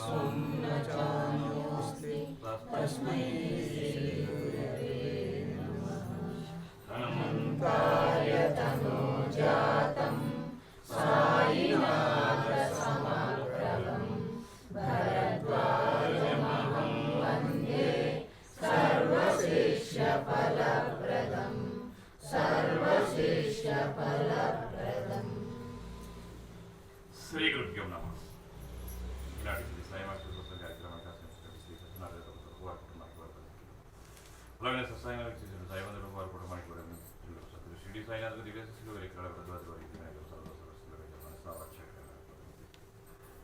स्वन्नचान्योऽस्ति तस्मै श्रीगुरवे नमः। अनन्ताय तनोजातं सायिनाथसमप्रभं भरद्वाजमहं वन्दे सर्वशिष्यफलप्रदं सर्वशिष्यफलप्रदम्। శ్రీ గురుభ్యో నమః. ఈనాటి శ్రీ సాయిమాత కార్యక్రమానికి శ్రీ సత్యనారాయణ వారి కుటుంబానికి అలాగే సత్సాయిగా చేసిన సాయిబంధుడు వారి కుటుంబానికి కూడా షిరిడి సాయినాథ్ దివ్యశిష్యులు ఇక్కడ ప్రతివాది వారికి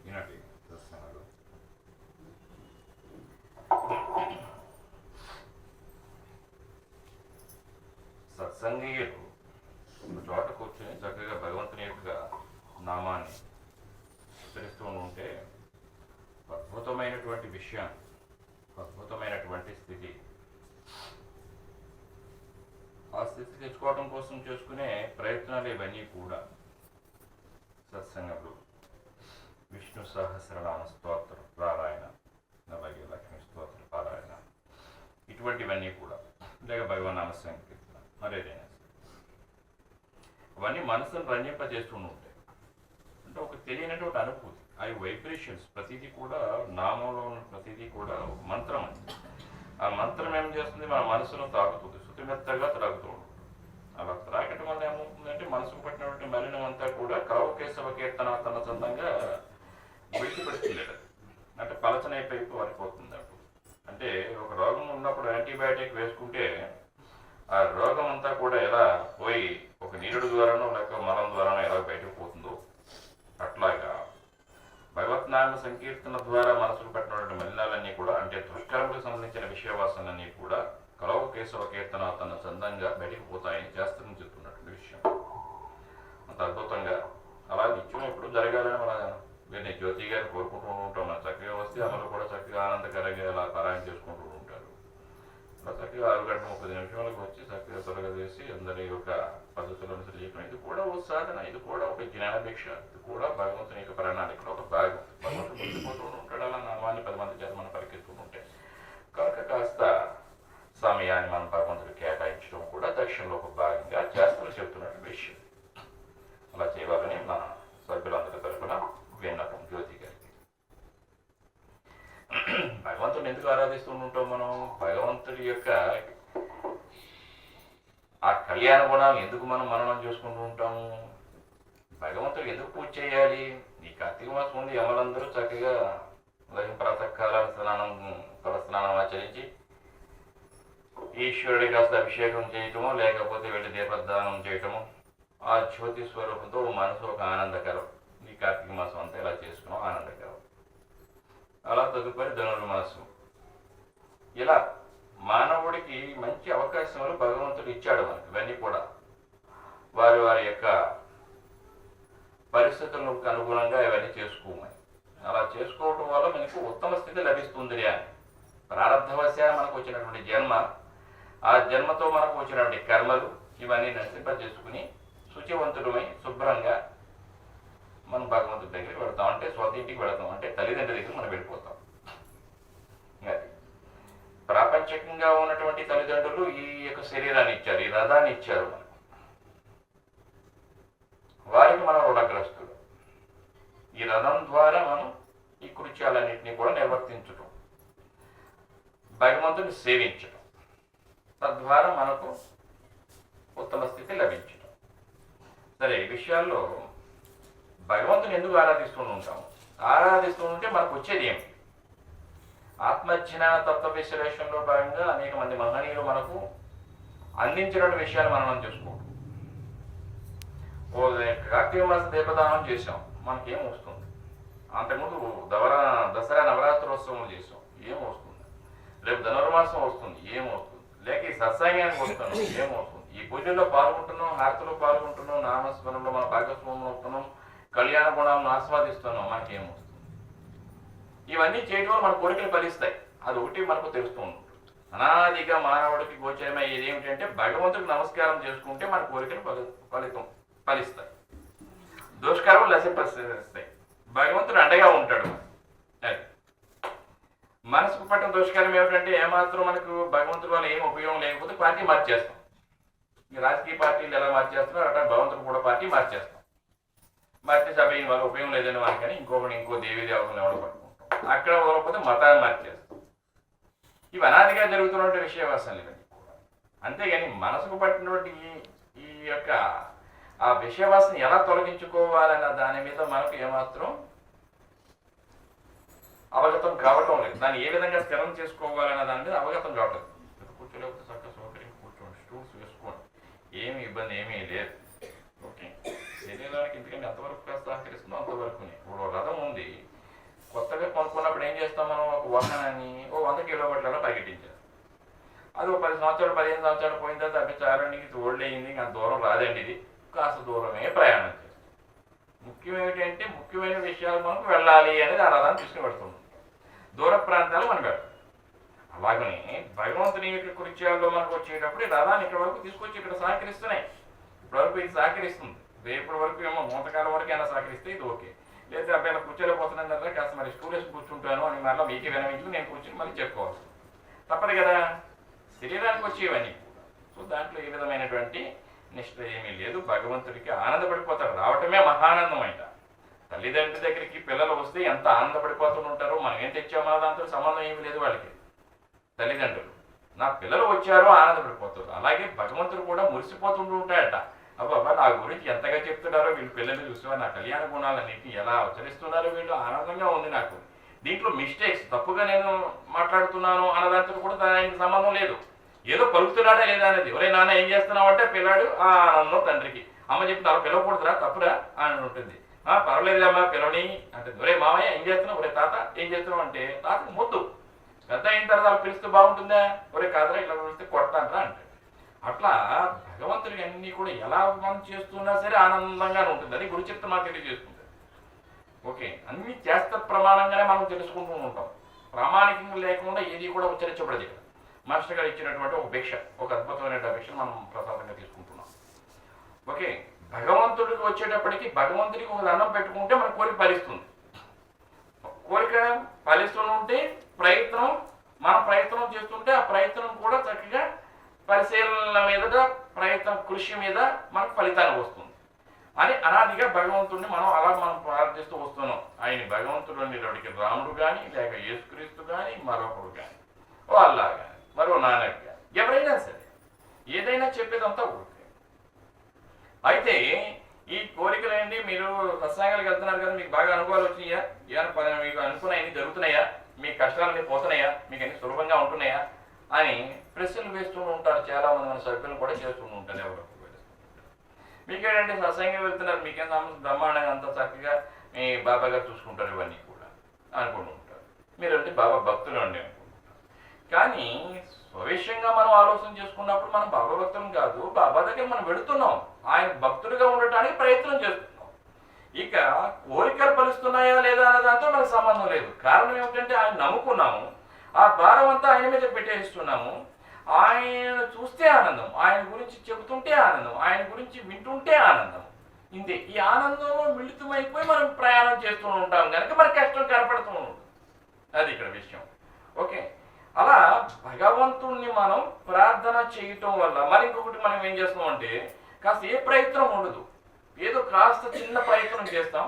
ఈనాటి సత్సంగాలు సత్సంగీయులు ఒక చోట కూర్చొని చక్కగా భగవంతుని యొక్క నామాన్ని ఉచ్చరిస్తూ ఉంటే అద్భుతమైనటువంటి విషయం, అద్భుతమైనటువంటి స్థితి. ఆ స్థితి తెచ్చుకోవడం కోసం చేసుకునే ప్రయత్నాలు ఇవన్నీ కూడా సత్సంగంలో విష్ణు సహస్రనామ స్తోత్రం పారాయణ, అలాగే లక్ష్మీ స్తోత్ర పారాయణ, ఇటువంటివన్నీ కూడా లేక భగవన్నామ సంకీర్తన మరేదైనా అవన్నీ మనసును రంజింపజేస్తూ ఉంటాయి. అంటే ఒక తెలియనటువంటి అనుభూతి, అవి వైబ్రేషన్స్. ప్రతిదీ కూడా నామంలో ఉన్న ప్రతిదీ కూడా మంత్రం అని. ఆ మంత్రం ఏం చేస్తుంది, మన మనసును తాకుతుంది, శుతిమెత్తగా త్రాగుతూ ఉంటుంది. అలా త్రాగటం వల్ల ఏమవుతుందంటే మనసుకు పట్టినటువంటి మలినం అంతా కూడా కావు కేశవ కీర్తన తన సొంతంగా విడిచిపెడుతుంది. అంటే పలచనైపోయి పారిపోతుంది. అంటే ఒక రోగం ఉన్నప్పుడు యాంటీబయాటిక్ వేసుకుంటే ఆ రోగం అంతా కూడా ఎలా పోయి ఒక నీరుడు ద్వారానో లేక మలం ద్వారానో ఎలా బయటకు పోతుందో అట్లాగా భగవత్నామ సంకీర్తన ద్వారా మనసుకు పెట్టినటువంటి మలినాలన్నీ కూడా, అంటే దుష్కర్మకు సంబంధించిన విషయవాసనలన్నీ కూడా కలవ కేశవ కీర్తన తన చందంగా బయటకు పోతాయని శాస్త్రం చెప్తున్నటువంటి విషయం. అంత అద్భుతంగా అలా నిత్యం ఎప్పుడు జరగాలని మన నేను జ్యోతి గారు కోరుకుంటూ ఉంటాం. మన చక్కగా వస్తే అమలు కూడా చక్కగా ఆనందకరంగా అలా పారాయణ చేసుకుంటూ ఉంటారు. అలా చక్కగా 6 గంటల 30 నిమిషాలకు వచ్చి చక్కగా త్వరగా చేసి అందరి యొక్క పద్ధతులను అనుసరించడం, ఇది కూడా ఒక సాధన, ఇది కూడా ఒక జ్ఞానభిక్ష, ఇది కూడా భగవంతుని యొక్క ప్రణాళికలో ఒక భాగం. భగవంతుడు ముందుపోతూ ఉంటాడు, అలా నామాన్ని 10 మంది చేత మనం పరికెత్తూ ఉంటే కనుక కాస్త సమయాన్ని మనం భగవంతుడు కేటాయించడం కూడా దక్షిణలో ఒక భాగంగా శాస్త్రం చెబుతున్నట్టు విషయం. అలా చేయాలని మన సభ్యులందరి తరఫున విన్నపం జ్యోతి గారికి. భగవంతుడిని ఎందుకు ఆరాధిస్తూ ఉంటాం మనం? భగవంతుడి యొక్క ఆ కళ్యాణ గుణాలు ఎందుకు మనం మననం చేసుకుంటూ ఉంటాము? భగవంతుడికి ఎందుకు పూజ చేయాలి? ఈ కార్తీక మాసం ఉంది, యమలందరూ చక్కగా ప్రాతకాల స్నానం ఆచరించి ఈశ్వరుడి కాస్త అభిషేకం చేయటము, లేకపోతే వెళ్ళి దీపదానం చేయటము, ఆ జ్యోతి స్వరూపంతో మనసు ఒక ఆనందకరం. ఈ కార్తీక మాసం అంతా ఇలా చేసుకున్నాం, ఆనందకరం. అలా తదుపరి ధనుర్మాసం. ఇలా మానవుడికి మంచి అవకాశాలు భగవంతుడు ఇచ్చాడు మనకి. ఇవన్నీ కూడా వారి వారి యొక్క పరిస్థితులకు అనుగుణంగా ఇవన్నీ చేసుకోమని. అలా చేసుకోవటం వల్ల మనకు ఉత్తమ స్థితి లభిస్తుంది అని. ప్రారంధవశాన్ని మనకు వచ్చినటువంటి జన్మ, ఆ జన్మతో మనకు వచ్చినటువంటి కర్మలు ఇవన్నీ నశింపజేసుకుని శుచివంతుడమై శుభ్రంగా మనం భగవంతుడి దగ్గరికి వెళతాం. అంటే స్వంత ఇంటికి వెళతాం, అంటే తల్లిదండ్రుల దగ్గర మనం వెళ్ళిపోతాం. అది ప్రాపంచికంగా ఉన్నటువంటి తల్లిదండ్రులు ఈ యొక్క శరీరాన్ని ఇచ్చారు, ఈ రథాన్ని ఇచ్చారు మనకు. వారికి మనం రుణగ్రస్తులు. ఈ రథం ద్వారా మనం ఈ కృత్యాలన్నింటినీ కూడా నిర్వర్తించటం, భగవంతుని సేవించటం, తద్వారా మనకు ఉత్తమ స్థితి లభించటం. సరే, ఈ విషయాల్లో భగవంతుని ఎందుకు ఆరాధిస్తూ ఉంటాము? ఆరాధిస్తూ ఉంటే మనకు వచ్చేది ఏమిటి? ఆత్మజ్ఞాన తత్వ విశ్లేషణలో భాగంగా అనేక మంది మహనీయులు మనకు అందించిన విషయాలు మనం చూసుకోవడం. ఓ కార్తీక మాస దీపదానం చేసాం, మనకేం వస్తుంది? అంతకుముందు దసరా నవరాత్రోత్సవం చేసాం, ఏం వస్తుంది? రేపు ధనుర్మాసం వస్తుంది, ఏం వస్తుంది? లేక ఈ సత్సంగానికి వస్తున్నాం, ఏం వస్తుంది? ఈ పూజల్లో పాల్గొంటున్నాం, హారతిలో పాల్గొంటున్నాం, నామస్మరణలో మన భాగస్వామ్యం అవుతున్నాం, కళ్యాణ గుణాలను ఆస్వాదిస్తున్నాం, మనకేం వస్తుంది? ఇవన్నీ చేయడం వల్ల మన కోరికలు ఫలిస్తాయి. అది ఒకటి మనకు తెలుస్తూ ఉంటుంది. అనాదిగా మానవుడికి గోచరమయ్యేది ఏమిటంటే భగవంతుడికి నమస్కారం చేసుకుంటే మన కోరికలు ఫలిస్తాయి, దుష్కర్మలు నశింపస్తాయి, భగవంతుడు అండగా ఉంటాడు. అది పట్టిన దుష్కరం ఏమిటంటే ఏమాత్రం మనకు భగవంతుడి వల్ల ఏం ఉపయోగం లేకపోతే పార్టీ మార్చేస్తాం. ఈ రాజకీయ పార్టీలు ఎలా మార్చేస్తున్నారు అట్లా భగవంతుడు కూడా పార్టీ మార్చేస్తాం. మార్చి సభ వాళ్ళ ఉపయోగం లేదని వాళ్ళకని ఇంకో దేవీ దేవతలను ఎవరు పట్టుకుంటాం. అక్కడ వదలకపోతే మతాన్ని మార్చేస్తాం. ఇవి అనాదిగా జరుగుతున్నటువంటి విషయవాసనలు ఇవన్నీ కూడా. అంతేగాని మనసుకు పట్టినటువంటి ఈ యొక్క ఆ విషయవాసన ఎలా తొలగించుకోవాలన్న దాని మీద మనకు ఏమాత్రం అవగతం కావటం లేదు. దాన్ని ఏ విధంగా స్థిరం చేసుకోవాలన్న దాని మీద అవగతం కావటం. కూర్చోలేకపోతే చక్కగా సౌకర్యం కూర్చోండి, స్టూల్స్ వేసుకోండి, ఏమి ఇబ్బంది ఏమీ లేదు. ఓకే, శరీరానికి ఎందుకంటే ఎంతవరకు సహకరిస్తుందో అంతవరకు. ఇప్పుడు రథం ఉంది, కొత్తగా కొనుక్కున్నప్పుడు ఏం చేస్తాం మనం? ఒక వాహనాన్ని 100 కిలోమీటర్లలో పరిగెట్టించాం. అది 10 సంవత్సరాలు 15 సంవత్సరాలు పోయిన తర్వాత అవి చాలానికి తోడలేయింది, అంత దూరం రాదండి, ఇది కాస్త దూరమే ప్రయాణం చేస్తాం. ముఖ్యం ఏమిటంటే ముఖ్యమైన విషయాలు మనకు వెళ్ళాలి అనేది ఆ రథాన్ని తీసుకుని పెడుతుంది. దూర ప్రాంతాలు మనం వెళ్ళాలి. అలాగనే భగవంతుని యొక్క కృత్యాల్లో మనకు వచ్చేటప్పుడు ఈ రథాన్ని ఇక్కడ వరకు తీసుకొచ్చి ఇక్కడ సహకరిస్తున్నాయి. ఇప్పటివరకు ఇది సహకరిస్తుంది. రేపటి వరకు ఏమో మోతకాలం వరకు అయినా సహకరిస్తే ఇది ఓకే. లేదా అబ్బాయి కూర్చోలేకపోతున్నాను కదా, కాస్త మరి స్టూడెంట్స్ కూర్చుంటాను అని మళ్ళీ మీకే వినవించి నేను కూర్చుని మళ్ళీ చెప్పుకోవాలి. తప్పదు కదా, శరీరానికి వచ్చేవన్నీ. సో దాంట్లో ఏ విధమైనటువంటి నిష్ట ఏమీ లేదు. భగవంతుడికి ఆనందపడిపోతారు. రావటమే మహానందం అంట. తల్లిదండ్రుల దగ్గరికి పిల్లలు వస్తే ఎంత ఆనందపడిపోతూ ఉంటారో, మనం ఏం తెచ్చామో దాంతో సంబంధం ఏమీ లేదు వాళ్ళకి. తల్లిదండ్రులు నా పిల్లలు వచ్చారో ఆనందపడిపోతారు. అలాగే భగవంతుడు కూడా మురిసిపోతుంటూ ఉంటాడట. అబ్బాబా నా గురించి ఎంతగా చెప్తున్నారో వీళ్ళు పిల్లలు చూస్తే, నా కళ్యాణ గుణాలన్నింటినీ ఎలా ఉచ్చరిస్తున్నారో వీళ్ళు, ఆనందంగా ఉంది నాకు. దీంట్లో మిస్టేక్స్ తప్పుగా నేను మాట్లాడుతున్నాను అన్నదాంతో కూడా దానికి సంబంధం లేదు. ఏదో పలుకుతున్నాడా లేదా అనేది. ఒరే నాన్న ఏం చేస్తున్నావు అంటే పిల్లాడు ఆనందం తండ్రికి. అమ్మ చెప్తే అలా పిలవకూడదురా, తప్పురా అని ఉంటుంది. పర్వాలేదులేమ్మా పిలవని అంటే, ఒరే మామయ్య ఏం చేస్తున్నావు, ఒరే తాత ఏం చేస్తున్నావు అంటే తాతకు ముద్దు. పెద్ద అయిన తర్వాత పిలిస్తే బాగుంటుందా, ఒరే కాదరా ఇలా పిలిస్తే కొట్టానరా అంటే. అట్లా భగవంతుడికి అన్నీ కూడా ఎలా మనం చేస్తున్నా సరే ఆనందంగానే ఉంటుంది. అది గురు చిత్తం మాకు తెలియజేస్తుంది. ఓకే, అన్ని చేస్త ప్రమాణంగానే మనం తెలుసుకుంటూ ఉంటాం. ప్రామాణికంగా లేకుండా ఏది కూడా ఉచ్చరించబడదు. ఇక్కడ మాస్టర్ గారు ఇచ్చినటువంటి ఒక భిక్ష, ఒక అద్భుతమైన భిక్ష మనం ప్రసాదంగా తీసుకుంటున్నాం. ఓకే, భగవంతుడికి వచ్చేటప్పటికి భగవంతుడికి ఒక దండం పెట్టుకుంటే మన కోరిక ఫలిస్తుంది. కోరిక ఫలిస్తుంటే మనం ప్రయత్నం చేస్తుంటే ఆ ప్రయత్నం కూడా చక్కగా పరిశీలన మీద, ప్రయత్నం కృషి మీద మనకు ఫలితాన్ని వస్తుంది అని అనాదిగా భగవంతుడిని మనం ప్రార్థిస్తూ వస్తున్నాం. ఆయన భగవంతుడు అనేటప్పటికి రాముడు కానీ, లేక యేసుక్రీస్తు కానీ, మరొకడు కానీ, ఓ అల్లా కానీ, మరో నానక్ కానీ, ఎవరైనా సరే ఏదైనా చెప్పేదంతా ఓకే. అయితే ఈ కోరికలండి, మీరు సత్సంగాలకు వెళ్తున్నారు కదా, మీకు బాగా అనుభవాలు వచ్చినాయా, ఏమైనా మీకు అనుకున్నాయని జరుగుతున్నాయా, మీ కష్టాలన్నీ పోతున్నాయా, మీకు అన్ని సులభంగా ఉంటున్నాయా అని ప్రశ్నలు వేస్తూ ఉంటారు. చాలా మంది మన సభ్యులు కూడా చేస్తూ ఉంటారు. ఎవరు మీకేంటంటే సత్సంగం వెళ్తున్నారు, మీకేం బ్రహ్మాండంగా అంత చక్కగా మీ బాబా గారు చూసుకుంటారు ఇవన్నీ కూడా అనుకుంటూ ఉంటారు. మీరంటే బాబా భక్తులు అండి అనుకుంటారు. కానీ స్వవిషయంగా మనం ఆలోచన చేసుకున్నప్పుడు మనం బాబా భక్తులం కాదు, బాబా దగ్గర మనం వెళుతున్నాం, ఆయన భక్తుడిగా ఉండటానికి ప్రయత్నం చేస్తున్నాం. ఇక కోరికలు ఫలిస్తున్నాయా లేదా అనే దాంతో మనకు సంబంధం లేదు. కారణం ఏమిటంటే ఆయన నమ్ముకున్నాము, ఆ భారం అంతా ఆయన మీద పెట్టేస్తున్నాము. ఆయన చూస్తే ఆనందం, ఆయన గురించి చెబుతుంటే ఆనందం, ఆయన గురించి వింటుంటే ఆనందం. ఇంతే. ఈ ఆనందంలో మిళితమైపోయి మనం ప్రయాణం చేస్తూ ఉంటాం కనుక మనకి కష్టం కనపడుతూ ఉంటుంది. అది ఇక్కడ విషయం. ఓకే, అలా భగవంతుణ్ణి మనం ప్రార్థన చేయటం వల్ల మరి ఇంకొకటి మనం ఏం చేస్తామంటే కాస్త ఏ ప్రయత్నం ఉండదు. ఏదో కాస్త చిన్న ప్రయత్నం చేస్తాం,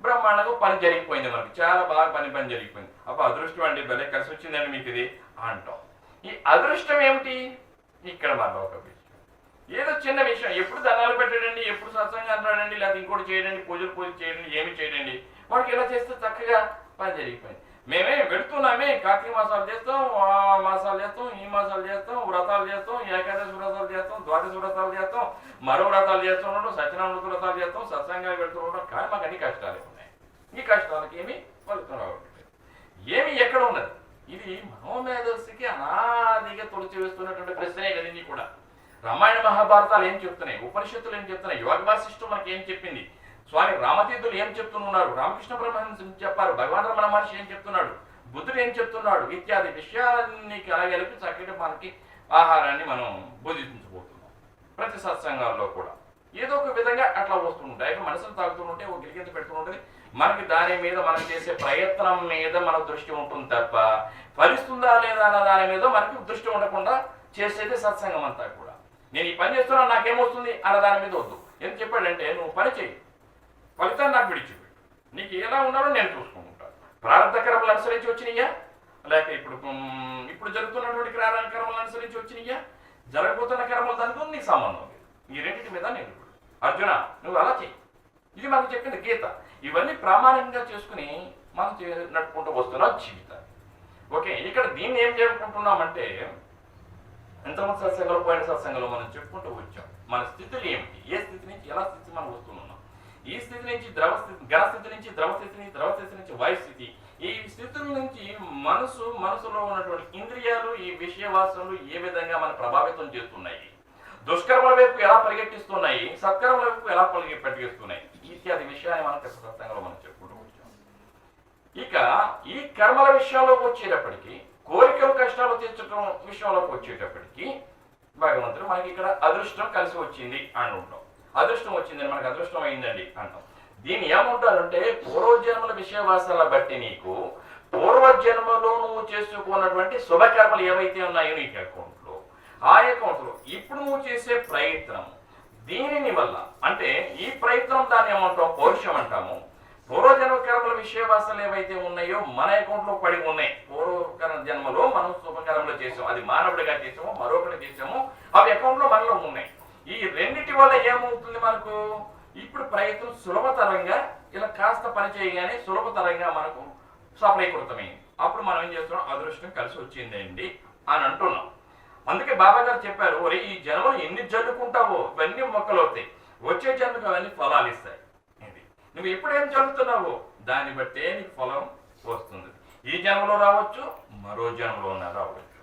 బ్రహ్మాండంగా పని జరిగిపోయింది, మనకి చాలా బాగా పని జరిగిపోయింది. అప్పుడు అదృష్టం అండి, భలే కలిసి వచ్చిందండి మీకు ఇది అంటాం. ఈ అదృష్టం ఏమిటి? ఇక్కడ మన ఒక విషయం, ఏదో చిన్న విషయం, ఎప్పుడు దండాలు పెట్టడండి, ఎప్పుడు సత్సంగా అంటాడండి, లేదా ఇంకోటి చేయడండి, పూజలు చేయండి, ఏమి చేయడండి, వాడికి ఇలా చేస్తే చక్కగా పని జరిగిపోయింది. మేమే వెళుతున్నామే, కార్తీక మాసాలు చేస్తాం, మాసాలు చేస్తాం, ఈ మాసాలు చేస్తాం, వ్రతాలు చేస్తాం, ఏకాదశి వ్రతాలు చేస్తాం, ద్వాదశి వ్రతాలు చేస్తాం, మరో వ్రతాలు చేస్తున్నాం, సత్యనారాయణ వ్రతాలు చేస్తాం, సత్సంగాలు పెడుతూ ఉంటాం. కానీ మాకు అన్ని కష్టాలే ఉన్నాయి. ఈ కష్టాలకి ఏమి ఫలితం రావట్లేదు. ఏమి ఎక్కడ ఉన్నది? ఇది మనోమేధస్సుకి అనాదిగా తొలిచి వేస్తున్నటువంటి ప్రశ్నే కదా. ఇది కూడా రామాయణ మహాభారతాలు ఏం చెప్తున్నాయి, ఉపనిషత్తులు ఏం చెప్తున్నాయి, యోగ వాసిష్టం మనకి ఏం చెప్పింది, స్వామి రామతీర్థులు ఏం చెప్తున్నారు, రామకృష్ణ పరమహంస చెప్పారు, భగవాన్ రమణ మహర్షి ఏం చెప్తున్నాడు, బుద్ధుడు ఏం చెప్తున్నాడు, ఇత్యాది విషయాన్ని కలగలిపి చక్కటి మనకి ఆహారాన్ని మనం బోధించబోతున్నాం. ప్రతి సత్సంగాల్లో కూడా ఏదో ఒక విధంగా అట్లా వస్తుంటాయి. మనసును తాగుతూ ఉంటే ఒక గిలిగింత పెడుతూ ఉంటుంది, మనకి దాని మీద మనం చేసే ప్రయత్నం మీద మన దృష్టి ఉంటుంది తప్ప ఫలిస్తుందా లేదా అన్న దాని మీద మనకి దృష్టి ఉండకుండా చేసేది సత్సంగం అంతా కూడా. నేను ఈ పని చేస్తున్నా నాకేమొస్తుంది అన్న దాని మీద వద్దు. ఎందుకు చెప్పాడంటే నువ్వు పని చేయి, ఫలితాన్ని నాకు విడిచిపెట్టు, నీకు ఎలా ఉండాలో నేను చూసుకుంటాను. ప్రారంభ కర్మలు అనుసరించి వచ్చినాయా, లేక ఇప్పుడు జరుగుతున్నటువంటి కర్మలు అనుసరించి వచ్చినాయా, జరగబోతున్న కర్మలు దానితో నీకు సంబంధం లేదు. ఈ రెండింటి మీద నేను అర్జున నువ్వు అలా చెయ్యి. ఇది మనకు చెప్పింది గీత. ఇవన్నీ ప్రామాణికంగా చేసుకుని మనం నడుపుకుంటూ వస్తున్నాం జీవితాన్ని. ఓకే, ఇక్కడ దీన్ని ఏం చెప్పుకుంటున్నామంటే ఎంతమంది సత్సంగంలో పోయిన సత్సంగంలో మనం చెప్పుకుంటూ వచ్చాం మన స్థితులు ఏమిటి, ఏ స్థితి నుంచి ఎలా స్థితి మనం వస్తున్నాం. ఈ స్థితి నుంచి ఘనస్థితి నుంచి ద్రవస్థితి నుంచి వాయుస్థితి, ఈ స్థితుల నుంచి మనసులో ఉన్నటువంటి ఇంద్రియాలు ఈ విషయ వాసనలు ఏ విధంగా మన ప్రభావితం చేస్తున్నాయి, దుష్కర్మల వైపు ఎలా పరిగెట్టిస్తున్నాయి, సత్కర్మల వైపు ఎలా పరిగెత్తిస్తున్నాయి ఇత్యాది విషయాన్ని మనం సత్సంగంలో మనం చెప్పుకుంటూ వచ్చాం. ఇక ఈ కర్మల విషయంలో వచ్చేటప్పటికి, కోరికలు కష్టాలు తీర్చడం విషయంలోకి వచ్చేటప్పటికి భగవంతుడు మనకి ఇక్కడ అదృష్టం కలిసి వచ్చింది అని ఉంటాం. అదృష్టం వచ్చిందని మనకు అదృష్టం అయిందండి అంటాం. దీన్ని ఏమంటారంటే పూర్వజన్మల విషయవాసాల బట్టి నీకు పూర్వజన్మలో నువ్వు చేసుకున్నటువంటి శుభకర్మలు ఏవైతే ఉన్నాయో నీకు అకౌంట్లో, ఆ అకౌంట్లో ఇప్పుడు నువ్వు చేసే ప్రయత్నం దీనిని వల్ల అంటే ఈ ప్రయత్నం దాన్ని ఏమంటాం పౌరుషం అంటాము. పూర్వజన్మ కర్మల విషయవాసాలు ఏవైతే ఉన్నాయో మన అకౌంట్లో పడి ఉన్నాయి. పూర్వ జన్మలో మనం శుభకర్మలు చేసాము, అది మానవుడిగా చేసాము మరొకటి చేసాము, అవి అకౌంట్లో మనలో ఉన్నాయి. ఈ రెండిటి వల్ల ఏమవుతుంది మనకు ఇప్పుడు ప్రయత్నం సులభతరంగా ఇలా కాస్త పని చేయగానే సులభతరంగా మనకు సఫలీకృతమైంది. అప్పుడు మనం ఏం చేస్తున్నాం అదృష్టం కలిసి వచ్చిందండి అని అంటున్నాం. అందుకే బాబా గారు చెప్పారు, ఒరే ఈ జన్మలు ఎన్ని జల్లుకుంటావో ఇవన్నీ మొక్కలు అవుతాయి, వచ్చే జన్మకు అవన్నీ ఫలాలు ఇస్తాయి. నువ్వు ఎప్పుడు ఏం చదువుతున్నావో దాన్ని బట్టే నీకు ఫలం వస్తుంది. ఈ జన్మలో రావచ్చు, మరో జన్మలోనే రావచ్చు.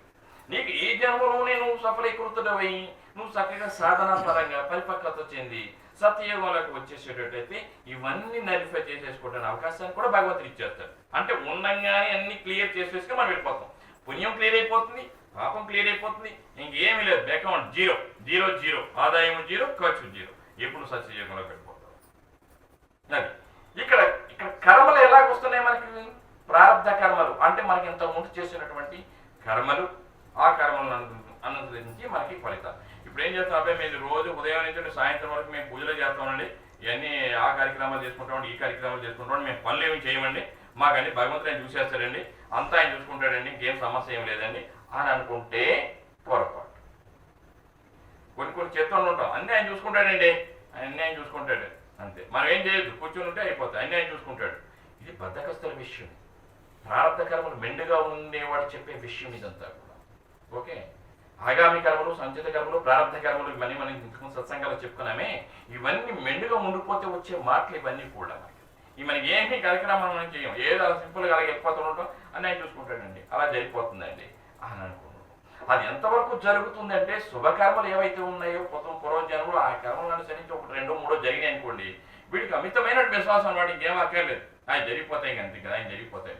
నీకు ఈ జన్మలోనే నువ్వు సఫలీకృతుడవై నువ్వు చక్కగా సాధనా పరంగా పరిపక్వత చెంది సత్యయోగంలోకి వచ్చేసేటట్టయితే ఇవన్నీ నలిఫై చేసేసుకోవడానికి అవకాశాన్ని కూడా భగవంతుడు ఇచ్చేస్తాడు. అంటే ఉండంగానే అన్ని క్లియర్ చేసేసుకుని మనం వెళ్ళిపోతాం. పుణ్యం క్లియర్ అయిపోతుంది, పాపం క్లియర్ అయిపోతుంది, ఇంకేమీ లేదు. అకౌంట్ జీరో జీరో జీరో, ఆదాయం జీరో, ఖర్చు జీరో. ఎప్పుడు సత్యయోగంలోకి వెళ్ళిపోతాం. ఇక్కడ కర్మలు ఎలాగొస్తున్నాయి మనకి, ప్రారంధ కర్మలు అంటే మనకి ఇంత ముందు చేసినటువంటి కర్మలు, ఆ కర్మలను అనుసరించి మనకి ఫలితాలు. ఇప్పుడు ఏం చేస్తాం, అబ్బాయి మేము రోజు ఉదయం నుంచి సాయంత్రం వరకు మేము పూజలు చేస్తామండి, ఇవన్నీ ఆ కార్యక్రమాలు చేసుకుంటామండి, ఈ కార్యక్రమాలు చేసుకుంటామండి, మేము పనులు ఏమి చేయమండి, మాకు అన్ని భగవంతుడు ఆయన చూసేస్తాడండి, అంతా ఆయన చూసుకుంటాడండి, ఇంకేం సమస్య ఏం లేదండి అని అనుకుంటే పొరపాటు. కొన్ని చేతుల్లో ఉంటాం, అన్నీ ఆయన చూసుకుంటాడండి, అన్నీ ఆయన చూసుకుంటాడు అంతే, మనం ఏం చేయొద్దు, కూర్చొని ఉంటే అయిపోతాయి, అన్నీ ఆయన చూసుకుంటాడు. ఇది బద్ధకస్తుల విషయం. ప్రారంభ కర్మలు మెండుగా ఉండేవాడు చెప్పే విషయం ఇదంతా కూడా. ఓకే, ఆగామి కర్మలు, సంచిత కర్మలు, ప్రారంభ కర్మలు ఇవన్నీ మనం ఇంతకుముందు సత్సంగాలు చెప్పుకున్నామే. ఇవన్నీ మెండుగా ఉండిపోతే వచ్చే మాటలు ఇవన్నీ కూడా మనకి ఏమీ కార్యక్రమాలు మనం చేయం, ఏదో అలా సింపుల్గా అలా వెళ్ళిపోతూ ఉంటాం, అన్నీ ఆయన చూసుకుంటాడండి, అలా జరిగిపోతుందండి అని అనుకుంటున్నాం. అది ఎంతవరకు జరుగుతుందంటే శుభకర్మలు ఏవైతే ఉన్నాయో పూర్వజన్మలు ఆ కర్మలు అనుసరించి ఒకటి రెండో మూడో జరిగినాయి అనుకోండి, వీడికి అమితమైన విశ్వాసం వాడికి ఇంకేం అక్కర్లేదు, ఆయన జరిగిపోతాయి అంతే కదా, ఆయన జరిగిపోతాయి,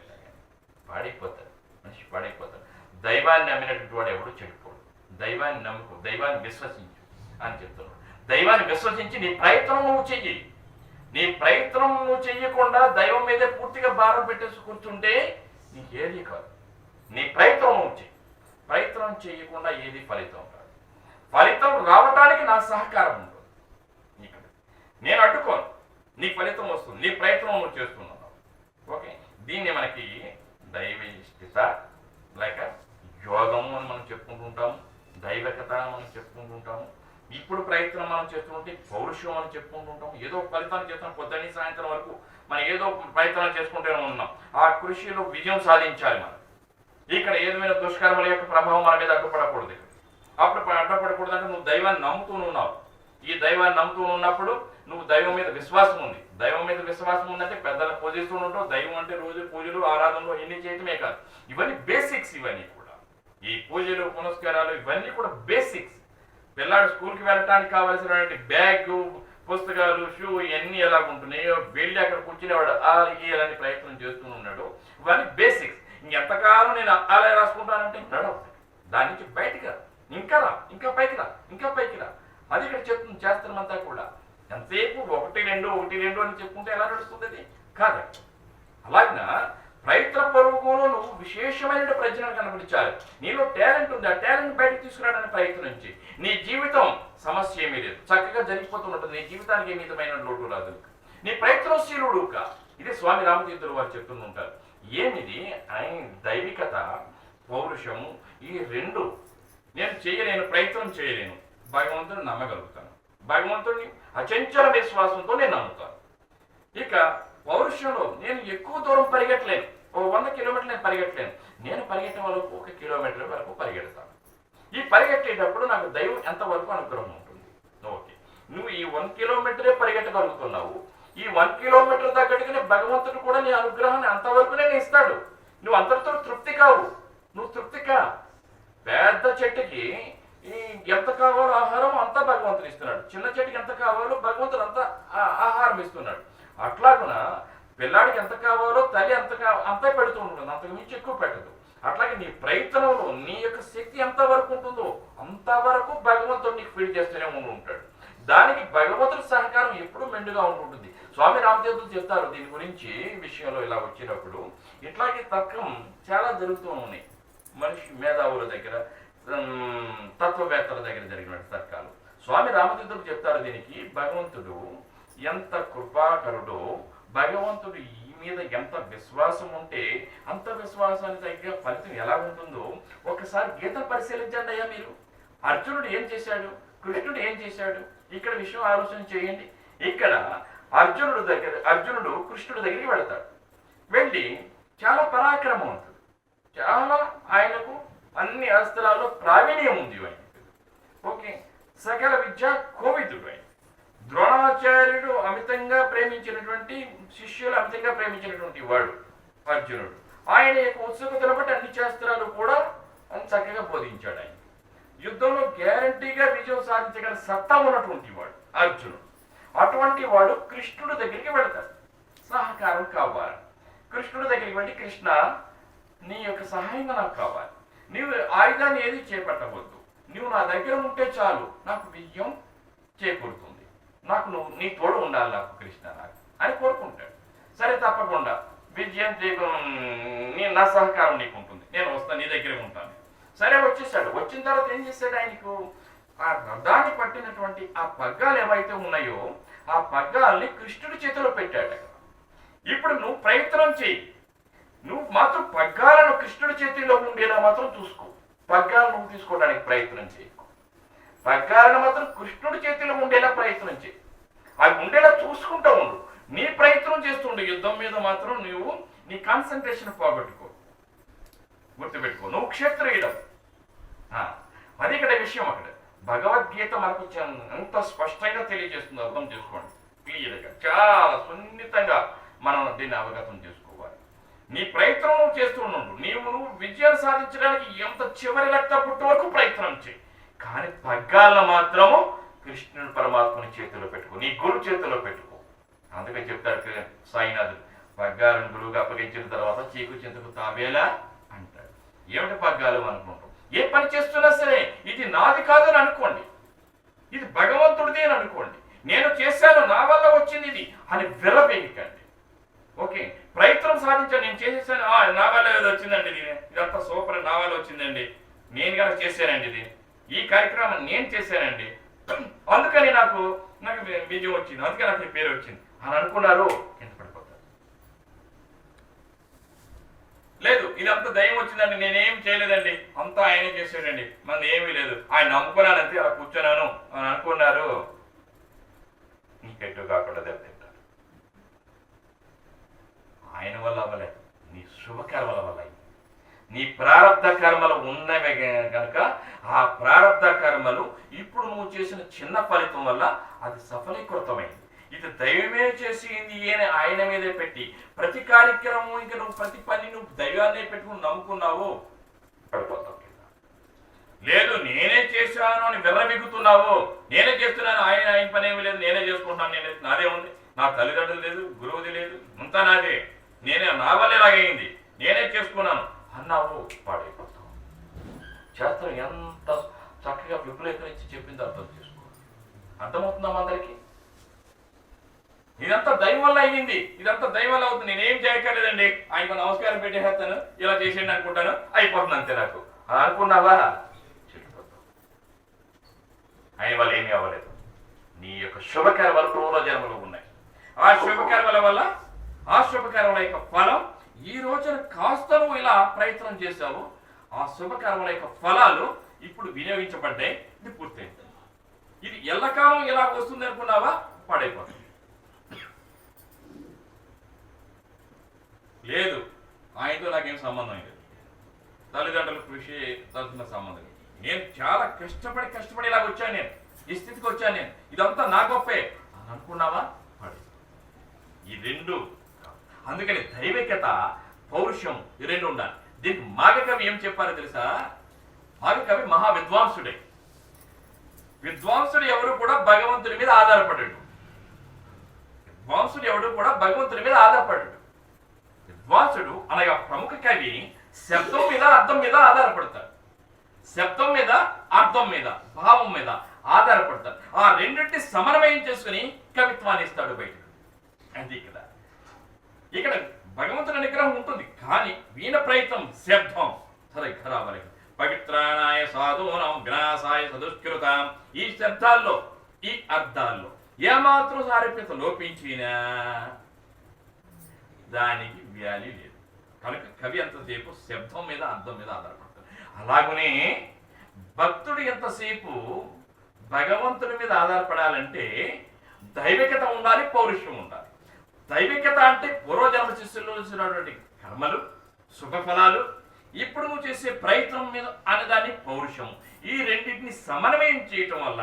పాడైపోతాడు మనిషి, పాడైపోతాడు. దైవాన్ని నమ్మినటువంటి వాడు ఎవడు చెడిపోడు. దైవాన్ని నమ్ముకో, దైవాన్ని విశ్వసించు అని చెప్తున్నాడు. దైవాన్ని విశ్వసించి నీ ప్రయత్నం నువ్వు చెయ్యి. నీ ప్రయత్నం నువ్వు చెయ్యకుండా దైవం మీదే పూర్తిగా భారం పెట్టేసి కూర్చుంటే నీకేది కాదు. నీ ప్రయత్నం నువ్వు చెయ్యి. ప్రయత్నం చేయకుండా ఏది ఫలితం కాదు. ఫలితం రావటానికి నా సహకారం ఉంటుంది. ఇక్కడ నేను అడ్డుకోను, నీ ఫలితం వస్తుంది, నీ ప్రయత్నం నువ్వు చేస్తున్నావు. ఓకే, దీన్ని మనకి దైవస్థిత లేక యోగము అని మనం చెప్పుకుంటుంటాము, దైవకత మనం చెప్పుకుంటుంటాము. ఇప్పుడు ప్రయత్నం మనం చేస్తుంటే పౌరుషం అని చెప్పుకుంటుంటాము. ఏదో ఫలితాన్ని చేస్తున్నాం, పొద్దున్న సాయంత్రం వరకు మనం ఏదో ప్రయత్నాలు చేసుకుంటూనే ఉన్నాం. ఆ కృషిలో విజయం సాధించాలి మనం. ఇక్కడ ఏదైనా దుష్కర్మల యొక్క ప్రభావం మన మీద అడ్డుపడకూడదు. అప్పుడు అడ్డుపడకూడదు అంటే నువ్వు దైవాన్ని నమ్ముతూ ఉన్నావు. ఈ దైవాన్ని నమ్ముతూ ఉన్నప్పుడు నువ్వు దైవం మీద విశ్వాసం ఉంది. దైవం మీద విశ్వాసం ఉందంటే పెద్దలను పూజిస్తూ ఉంటావు. దైవం అంటే రోజు పూజలు ఆరాధనలు ఎన్ని చేయటమే కాదు, ఇవన్నీ బేసిక్స్. ఇవన్నీ కూడా ఈ పూజలు పునస్కారాలు ఇవన్నీ కూడా బేసిక్స్. పిల్లాడు స్కూల్కి వెళ్ళడానికి కావాల్సినటువంటి బ్యాగ్, పుస్తకాలు, షూ ఇవన్నీ ఎలాగుంటున్నాయో వెళ్ళి అక్కడ కూర్చునేవాడు అలాంటి ప్రయత్నం చేస్తూ ఉన్నాడు. ఇవన్నీ బేసిక్స్. ఇంకెంతకాలం నేను అలా రాసుకుంటానంటే నడవు, దాని నుంచి బయటికి రా, ఇంకా రా, ఇంకా పైకి రా, ఇంకా పైకి రా. అది ఇక్కడ చెప్తుంది శాస్త్రం అంతా కూడా. ఎంతసేపు ఒకటి రెండు అని చెప్పుకుంటే ఎలా నడుస్తుంది? అది కాదు. అలాగిన ప్రయత్నపూర్వకంలో నువ్వు విశేషమైన ప్రయోజనాలు కనబడించాలి. నీలో టాలెంట్ ఉంది, ఆ టాలెంట్ బయటకు తీసుకురావడానికి ప్రయత్నించి నీ జీవితం సమస్య ఏమీ లేదు, చక్కగా జరిగిపోతున్నట్టుంది. నీ జీవితానికి ఏ విధమైన లోటు రాదు. నీ ప్రయత్నశీలుడు కా. ఇది స్వామి రామతీర్థులు వారు చెప్తూ ఉంటారు. ఏమిది ఆయన దైవికత, పౌరుషము, ఈ రెండు నేను చేయలేను, ప్రయత్నం చేయలేను, భగవంతుని నమ్మగలుగుతాను. భగవంతుడిని అచంచల విశ్వాసంతో నేను నమ్ముతాను. ఇక పౌరుషంలో నేను ఎక్కువ దూరం పరిగెట్టలేను, ఓ 100 కిలోమీటర్లు నేను పరిగెట్టలేను. నేను పరిగెట్టే వరకు 1 కిలోమీటర్ వరకు పరిగెడతాను. ఈ పరిగెట్టేటప్పుడు నాకు దైవం ఎంతవరకు అనుగ్రహం ఉంటుంది. ఓకే, నువ్వు ఈ 1 కిలోమీటరే పరిగెట్టగలుగుతున్నావు. ఈ 1 కిలోమీటర్ దగ్గరికి భగవంతుడు కూడా నీ అనుగ్రహాన్ని అంతవరకు నేను ఇస్తాడు. నువ్వు అంతటితో తృప్తి కావు. నువ్వు తృప్తి కా. పెద్ద చెట్టుకి ఎంత కావాలో ఆహారం అంతా భగవంతుడు ఇస్తున్నాడు. చిన్న చెట్టుకి ఎంత కావాలో భగవంతుడు అంత ఆహారం ఇస్తున్నాడు. అట్లాగున పిల్లాడికి ఎంత కావాలో తల్లి అంతే పెడుతూ ఉంటుంది, అంతకు మించి ఎక్కువ పెట్టదు. అట్లాగే నీ ప్రయత్నంలో నీ యొక్క శక్తి ఎంతవరకు ఉంటుందో అంతవరకు భగవంతుడు నీకు ఫీడ్ చేస్తూనే ఉంటాడు. దానికి భగవంతుడి సహకారం ఎప్పుడూ మెండుగా ఉంటుంటుంది. స్వామి రామతీర్థులు చెప్తారు దీని గురించి విషయంలో. ఇలా వచ్చినప్పుడు ఇట్లాగే తర్కం చాలా జరుగుతూ ఉన్నాయి. మనిషి మేధావుల దగ్గర, తత్వవేత్తల దగ్గర జరిగిన తర్కాలు. స్వామి రామతీర్థులు చెప్తారు దీనికి భగవంతుడు ఎంత కృపాకరుడో, భగవంతుడు ఈ మీద ఎంత విశ్వాసం ఉంటే అంత విశ్వాసానికి తగ్గ ఫలితం ఎలా ఉంటుందో ఒకసారి గీత పరిశీలించండి అయ్యా మీరు. అర్జునుడు ఏం చేశాడు, కృష్ణుడు ఏం చేశాడు, ఇక్కడ విషయం ఆలోచన చేయండి. ఇక్కడ అర్జునుడు కృష్ణుడి దగ్గరికి వెళతాడు. వెళ్ళి చాలా పరాక్రమవంతుడు, చాలా ఆయనకు అన్ని అస్త్రాల్లో ప్రావీణ్యం ఉంది ఆయన. ఓకే, సకల విద్యా కోవిదుడు ఆయన. ద్రోణాచార్యుడు అమితంగా ప్రేమించినటువంటి శిష్యులు అమితంగా ప్రేమించినటువంటి వాడు అర్జునుడు. ఆయన యొక్క ఉత్సుకతను బట్టి అన్ని శాస్త్రాలు కూడా చక్కగా బోధించాడు. ఆయన యుద్ధంలో గ్యారంటీగా విజయం సాధించగల సత్తా ఉన్నటువంటి వాడు అర్జునుడు. అటువంటి వాడు కృష్ణుడి దగ్గరికి వెళతాడు సహకారం కావాలి. కృష్ణుడి దగ్గరికి వెళ్ళి, కృష్ణ నీ యొక్క సహాయంగా నాకు కావాలి, నీవు ఆయుధాన్ని ఏది చేపట్టవద్దు, నువ్వు నా దగ్గర ఉంటే చాలు నాకు విజయం చేకూరుతుంది, నీ తోడు ఉండాలి నాకు కృష్ణ నాకు అని కోరుకుంటాడు. సరే తప్పకుండా విజయం నా సహకారం నీకు ఉంటుంది, నేను వస్తాను, నీ దగ్గరే ఉంటాను. సరే వచ్చేసాడు. వచ్చిన తర్వాత ఏం చేశాడు, ఆయనకు ఆ రథాన్ని పట్టినటువంటి ఆ పగ్గాలు ఏవైతే ఉన్నాయో ఆ పగ్గాల్ని కృష్ణుడి చేతిలో పెట్టాడు. ఇప్పుడు నువ్వు ప్రయత్నం చేయి, నువ్వు మాత్రం పగ్గాలను కృష్ణుడి చేతిలో ఉండేలా మాత్రం చూసుకో. పగ్గాలను నువ్వు తీసుకోవడానికి ప్రయత్నం చేయకు, పగ్గాలను మాత్రం కృష్ణుడి చేతిలో ఉండేలా ప్రయత్నం చేయి. అవి ఉండేలా చూసుకుంటూ ఉండు, నీ ప్రయత్నం చేస్తుండు. యుద్ధం మీద మాత్రం నువ్వు నీ కాన్సన్ట్రేషన్ పోగొట్టుకో, గుర్తుపెట్టుకో. నువ్వు క్షత్రియుడు. అది ఇక్కడ విషయం. అక్కడ భగవద్గీత మనకు ఎంత స్పష్టంగా తెలియజేస్తుంది, అర్థం చేసుకోండి క్లియర్గా. చాలా సున్నితంగా మనం దీన్ని అవగతం చేసుకోవాలి. నీ ప్రయత్నం నువ్వు చేస్తూ ఉండు. నువ్వు విజయం సాధించడానికి ఎంత చివరి రక్త పుట్టు వరకు ప్రయత్నం చేయి, కానీ పగ్గాలను మాత్రము కృష్ణుడు పరమాత్మని చేతిలో పెట్టుకో, నీ గురువు చేతిలో పెట్టుకో. అందుకని చెప్తాడు సాయినాథుడు, పగ్గాలను గురువుగా అప్పగించిన తర్వాత చీకు చింతకు తాబేలా అంటాడు. ఏమిటి పగ్గాలు అనుకుంటాం? ఏ పని చేస్తున్నా సరే ఇది నాది కాదని అనుకోండి, ఇది భగవంతుడిది అని అనుకోండి. నేను చేశాను, నా వల్ల వచ్చింది ఇది అని విర్రవేయకండి. ఓకే, ప్రయత్నం సాధించాను, నేను చేసేసాను, నా వల్ల ఏదో వచ్చిందండి, ఇదంతా సూపర్, నా వల్ల వచ్చిందండి, నేను కనుక చేశానండి, ఇది ఈ కార్యక్రమం నేను చేశానండి, అందుకని నాకు విజయం వచ్చింది, అందుకని నాకు పేరు వచ్చింది అని అనుకున్నారు, కింద పడిపోతారు. లేదు, ఇదంతా దయ్యం వచ్చిందండి, నేనేం చేయలేదండి, అంతా ఆయనే చేశాడండి, మన ఏమీ లేదు, ఆయన నమ్ముకున్నానంతే, అలా కూర్చున్నాను అని అనుకున్నారు, నీకెట్టు కాకుండా దెబ్బతింటారు. ఆయన వల్ల అవ్వలేదు, నీ శుభకర్మల వల్ల అయింది. నీ ప్రారంధ కర్మలు ఉన్నవే కనుక ఆ ప్రారంధ కర్మలు ఇప్పుడు నువ్వు చేసిన చిన్న ఫలితం వల్ల అది సఫలీకృతమైంది. ఇది దైవమే చేసింది ఆయన మీదే పెట్టి ప్రతి కార్యక్రమం ఇంకా నువ్వు ప్రతి పని నువ్వు దైవాన్నే పెట్టుకుని నమ్ముకున్నావు, పడిపోతావు. లేదు నేనే చేశాను అని విర్రవిగుతున్నావు, నేనే చేస్తున్నాను, ఆయన పని ఏమి లేదు, నేనే చేసుకుంటున్నాను, నాదే ఉంది, నా తల్లిదండ్రులు లేదు, గురువుది లేదు, అంతా నాదే, నా వల్ల ఇలాగైంది, నేనే చేసుకున్నాను అన్నావు, పాడైపోతావు. శాస్త్రం ఎంత చక్కగా విపులీకరించి చెప్పింది అర్థం చేసుకో. అర్థమవుతుందాం అందరికీ? ఇదంతా దైవం వల్ల అయ్యింది, ఇదంతా దైవం వల్ల అవుతుంది. నేనేం చేయక్కర్లేదండి, ఆయనకు నమస్కారం పెట్టేస్తాను, ఇలా చేసేయండి అనుకుంటాను, అయిపోతుంది అంతే. నాకు అలా అనుకున్నావా ఆయన వల్ల ఏమీ అవ్వలేదు. నీ యొక్క శుభకర్మలు పూర్వజన్మలో ఉన్నాయి. ఆ శుభకర్మల వల్ల ఆ శుభకర్మల యొక్క ఫలం ఈ రోజున కాస్త నువ్వు ఇలా ప్రయత్నం చేశావు, ఆ శుభకర్మల యొక్క ఫలాలు ఇప్పుడు వినియోగించబడ్డాయి. ఇది పూర్తయింది. ఇది ఎల్లకాలం ఇలా వస్తుంది అనుకున్నావా, పాడైపోతుంది. లేదు, ఆయనతో నాకేం సంబంధం లేదు, తల్లిదండ్రుల కృషి తలుతున్న సంబంధం. నేను చాలా కష్టపడి ఇలాగ వచ్చాను, నేను ఈ స్థితికి వచ్చాను, నేను ఇదంతా నా గొప్పే అని అనుకున్నావా, పడి. ఈ రెండు. అందుకని దైవికత, పౌరుషం ఈ రెండు ఉండాలి. దీనికి మాగకవి ఏం చెప్పారో తెలుసా? మాగకవి మహా విద్వాంసుడే. విద్వాంసుడు ఎవరు కూడా భగవంతుడి మీద ఆధారపడ్డాడు. విద్వాంసుడు ఎవడు కూడా భగవంతుడి మీద ఆధారపడ్డాడు. విద్వాంసుడు అనగా ప్రముఖ కవి శబ్దం మీద అర్థం మీద ఆధారపడతాడు. శబ్దం మీద అర్థం మీద భావం మీద ఆధారపడతాడు. ఆ రెండింటిని సమన్వయం చేసుకుని కవిత్వాన్ని ఇస్తాడు బయటకు. అది కదా ఇక్కడ భగవంతుని నిగ్రహం ఉంటుంది, కానీ వీణ ప్రయత్నం శబ్దం సరే ఖరాబరి పవిత్రానాయ సాధూనాం వినాశాయ సదుష్కృతాం. ఈ శబ్దాల్లో ఈ అర్థాల్లో ఏమాత్రం సారూప్యత లోపించినా దానికి వాల్యూ లేదు. కనుక కవి ఎంతసేపు శబ్దం మీద అర్థం మీద ఆధారపడతాడు. అలాగనే భక్తుడు ఎంతసేపు భగవంతుడి మీద ఆధారపడాలంటే దైవికత ఉండాలి, పౌరుషం ఉండాలి. దైవికత అంటే పూర్వజన్మ శిష్యుల్లో వచ్చినటువంటి కర్మలు, శుభఫలాలు, ఇప్పుడు నువ్వు చేసే ప్రయత్నం మీద అనేదాన్ని పౌరుషం. ఈ రెండింటిని సమన్వయం చేయటం వల్ల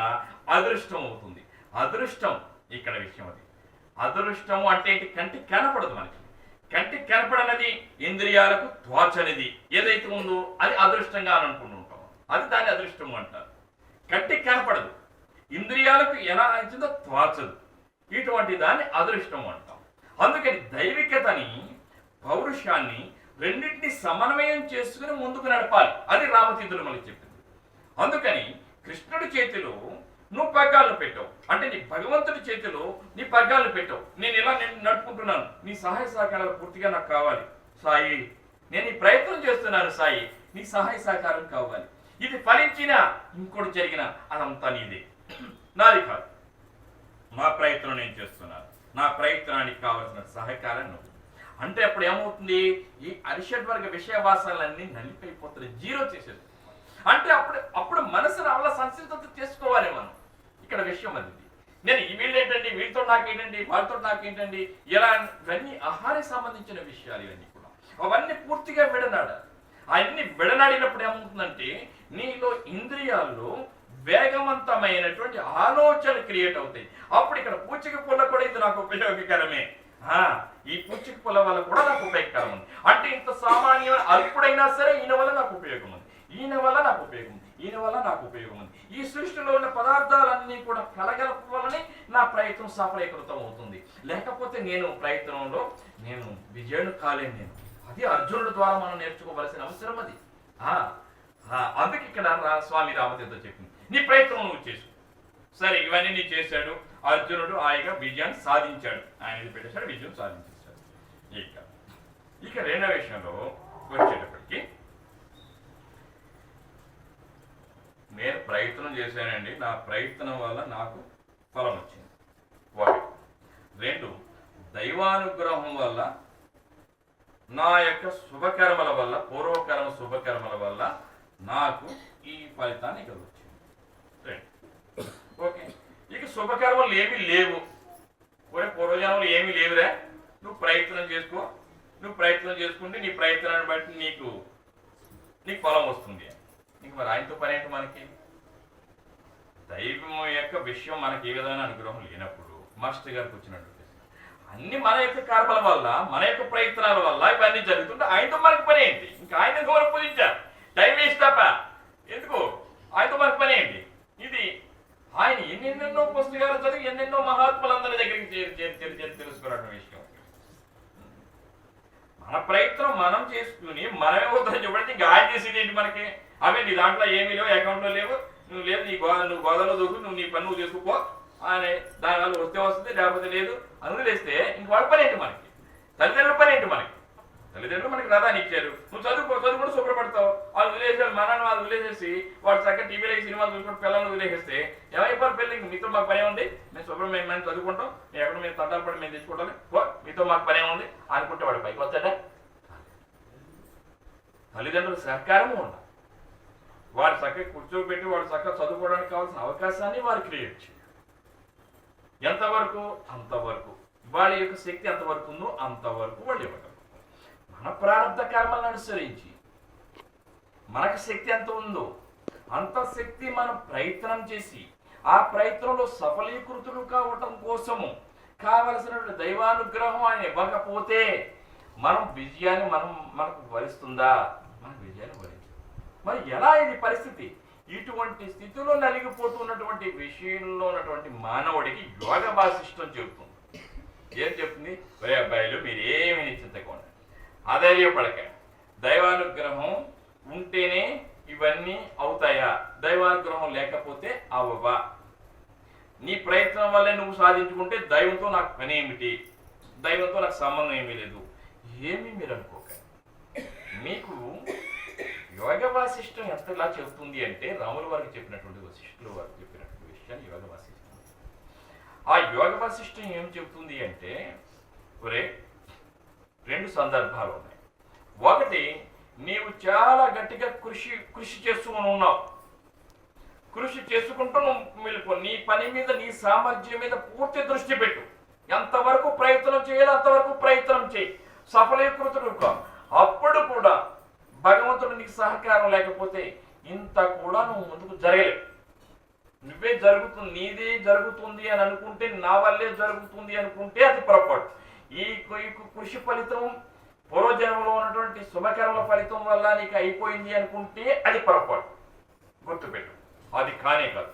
అదృష్టం అవుతుంది. అదృష్టం ఇక్కడ విషయం. అది అదృష్టము అంటే ఏంటి? కంటికి కనపడదు. మనకి కంటికి కనపడనది, ఇంద్రియాలకు తోచనిది ఏదైతే ఉందో అది అదృష్టంగా అని అనుకుంటూ ఉంటాం. అది దాన్ని అదృష్టము అంటారు. కంటికి కనపడదు, ఇంద్రియాలకు ఎలా అయిందో తోచదు, ఇటువంటి దాన్ని అదృష్టం అంటాం. అందుకని దైవికతని, పౌరుషాన్ని రెండింటిని సమన్వయం చేసుకుని ముందుకు నడపాలి. అది రామతీర్థులు మనకి చెప్పింది. అందుకని కృష్ణుడి చేతిలో నువ్వు పగ్గాలను పెట్టావు అంటే నీ భగవంతుడి చేతిలో నీ పగ్గాలను పెట్టావు. నేను నడుపుకుంటున్నాను, నీ సహాయ సహకారాలు పూర్తిగా నాకు కావాలి సాయి. నేను ఈ ప్రయత్నం చేస్తున్నాను సాయి, నీ సహాయ సహకారం కావాలి. ఇది ఫలించినా ఇంకోటి జరిగినా అదంతా నీదే, నాది కాదు. నా ప్రయత్నం నేను చేస్తున్నాను, నా ప్రయత్నానికి కావలసిన సహకారం నువ్వు అంటే అప్పుడు ఏమవుతుంది? ఈ అరిషడ్వర్గ విషయవాసాలన్నీ నలిపైపోతుంది, జీరో చేసేది. అంటే అప్పుడు మనసును అలా సంసిద్ధత చేసుకోవాలి మనం. ఇక్కడ విషయం అది. నేను వీళ్ళేంటండి, వీళ్ళతో నాకేంటండి, వాళ్ళతో నాకేంటండి, ఇలా ఇవన్నీ ఆహారానికి సంబంధించిన విషయాలు. ఇవన్నీ కూడా అవన్నీ పూర్తిగా విడనాడాలి. అవన్నీ విడనాడినప్పుడు ఏమవుతుందంటే నీలో ఇంద్రియాల్లో వేగవంతమైనటువంటి ఆలోచన క్రియేట్ అవుతాయి. అప్పుడు ఇక్కడ పూచిక పుల్ల కూడా ఇది నాకు ఉపయోగకరమే, ఈ పూచిక పుల్ల వల్ల కూడా నాకు ఉపయోగకరం ఉంది. అంటే ఇంత సామాన్యమైన అల్పుడైనా సరే ఈయన వల్ల నాకు ఉపయోగం ఉంది, ఈయన వల్ల నాకు ఉపయోగం ఉంది, ఈయన వల్ల నాకు ఉపయోగం ఉంది. ఈ సృష్టిలో ఉన్న పదార్థాలన్నీ కూడా కలగలప వల్లనే నా ప్రయత్నం సఫలీకృతం అవుతుంది. లేకపోతే నేను ప్రయత్నంలో నేను విజయుడు కాలేను. నేను అది అర్జునుడి ద్వారా మనం నేర్చుకోవలసిన అవసరం అది. అందుకే ఇక్కడ స్వామి రామతీర్థ చెప్పింది, నీ ప్రయత్నం నువ్వు చేసు. సరే ఇవన్నీ నీ చేశాడు అర్జునుడు, ఆయన విజయాన్ని సాధించాడు, ఆయన పెట్టేశాడు, విజయం సాధించేశాడు. ఇక రెండో విషయంలో వచ్చేటప్పటికి నేను ప్రయత్నం చేశానండి, నా ప్రయత్నం వల్ల నాకు ఫలం వచ్చింది. ఒకటి. రెండు, దైవానుగ్రహం వల్ల నా యొక్క శుభకర్మల వల్ల, పూర్వకర్మ శుభకర్మల వల్ల నాకు ఈ ఫలితాన్ని ఇక్కడ వచ్చింది. ఓకే. ఇక శుభకర్మలు ఏమీ లేవు, పూర్వజన్మలు ఏమీ లేవురా, నువ్వు ప్రయత్నం చేసుకో, నువ్వు ప్రయత్నం చేసుకుంటే నీ ప్రయత్నాన్ని బట్టి నీకు ఫలం వస్తుంది. ఇంక మరి ఆయనతో పని ఏంటి? మనకి దైవం యొక్క విషయం మనకి ఏ విధమైన అనుగ్రహం లేనప్పుడు మాస్టర్ గారికి వచ్చినట్టు అన్ని మన యొక్క కర్మల వల్ల, మన యొక్క ప్రయత్నాల వల్ల ఇవన్నీ జరుగుతుంటే ఆయనతో మనకి పని ఏంటి? ఇంకా ఆయన గౌరవ పూజించారు, టైం వేస్ట్ తప్ప ఎందుకు? ఆయనతో మనకి పని ఏంటి? ఇది ఆయన ఎన్నెన్నో పుస్తకాలు చదివి ఎన్నెన్నో మహాత్ములందరి దగ్గరికి చేరి తెలుసుకున్నటువంటి విషయం. మన ప్రయత్నం మనం చేసుకుని మనమే ఉత్తరం చెప్పండి, ఇంకా ఆయన చేసేది ఏంటి మనకి? అవే నీ దాంట్లో ఏమీ లేవు, అకౌంట్లో లేవు, నువ్వు లేదు, నువ్వు గోదాలో దూకు, నువ్వు నీ పని నువ్వు చేసుకోపో అని దానివల్ల వస్తే వస్తుంది, లేకపోతే లేదు, అని వదిలేస్తే ఇంక వాళ్ళ పని ఏంటి మనకి? తల్లిదండ్రుల పని ఏంటి మనకి? తల్లిదండ్రులు మనకి రథాన్ని ఇచ్చారు, నువ్వు చదువుకుంటూ శుభ్రపడతావు. వాళ్ళు వదిలేసారు, మనల్ని వాళ్ళు వదిలేసేసి వాళ్ళు చక్కగా టీవీలో ఈ సినిమాలు చూసుకుంటూ పిల్లల్ని వదిలేసేస్తే ఏమైపోయారు పిల్లలకి? మీతో మాకు పని ఉంది, మేము శుభ్రం మేము చదువుకుంటాం, మేము ఎక్కడ మేము తంటాలు పడి మేము తెచ్చుకుంటాం, మీతో మాకు పని ఉంది అనుకుంటే వాడు పైకి వస్తాడా? తల్లిదండ్రుల సహకారము ఉండాలి. వాడు చక్కగా కూర్చోబెట్టి వాడు చక్కగా చదువుకోవడానికి కావాల్సిన అవకాశాన్ని వారు క్రియేట్ చేయాలి. ఎంతవరకు? అంతవరకు. వాళ్ళ యొక్క శక్తి ఎంతవరకు ఉందో అంతవరకు వాళ్ళు ఇవ్వగలరు. మన ప్రారంభ కర్మలను అనుసరించి మనకు శక్తి ఎంత ఉందో అంత శక్తి మనం ప్రయత్నం చేసి ఆ ప్రయత్నంలో సఫలీకృతులు కావటం కోసము కావలసినటువంటి దైవానుగ్రహం ఆయన ఇవ్వకపోతే మనం విజయాన్ని మనకు వరిస్తుందా? మన విజయాన్ని వరించదు. మరి ఎలా ఇది పరిస్థితి? ఇటువంటి స్థితిలో నలిగిపోతున్నటువంటి విషయంలో ఉన్నటువంటి మానవుడికి యోగ వాసిష్టం చెబుతుంది. ఏం చెప్తుంది? ఒరే అబ్బాయిలు, మీరు ఏమి నిశ్చింతకోండి, ఆధైర్యపడక, దైవానుగ్రహం ఉంటేనే ఇవన్నీ అవుతాయా? దైవానుగ్రహం లేకపోతే అవ్వవా? నీ ప్రయత్నం వల్లే నువ్వు సాధించుకుంటే దైవంతో నాకు పని ఏమిటి? దైవంతో నాకు సంబంధం ఏమీ లేదు. ఏమీ మీరు అనుకోక, మీకు యోగ వాసిష్టం ఎంతలా చెబుతుంది అంటే రాముల వారికి చెప్పినటువంటి వశిష్ఠులు వారికి చెప్పినటువంటి విషయాన్ని యోగ వాసిష్టం. ఆ యోగ వాసిష్టం ఏం చెబుతుంది అంటే, ఒరే, రెండు సందర్భాలు ఉన్నాయి. ఒకటి, నీవు చాలా గట్టిగా కృషి చేస్తూ ఉన్నావు. కృషి చేసుకుంటూ నువ్వు వెళ్ళిపో. నీ పని మీద, నీ సామర్థ్యం మీద పూర్తి దృష్టి పెట్టు. ఎంతవరకు ప్రయత్నం చేయాలో అంతవరకు ప్రయత్నం చేయి. సఫలీకృతుడు కా. అప్పుడు కూడా భగవంతుడు నీకు సహకారం లేకపోతే ఇంత కూడా నువ్వు ముందుకు జరగలేవు. నువ్వే జరుగుతుంది, నీదే జరుగుతుంది అని అనుకుంటే, నా వల్లే జరుగుతుంది అనుకుంటే అది పొరపాటు. ఈ కృషి ఫలితం పూర్వజన్మలో ఉన్నటువంటి శుభకర్మల ఫలితం వల్ల నీకు అయిపోయింది అనుకుంటే అది పొరపాటు. గుర్తుపెట్టు, అది కానే కాదు.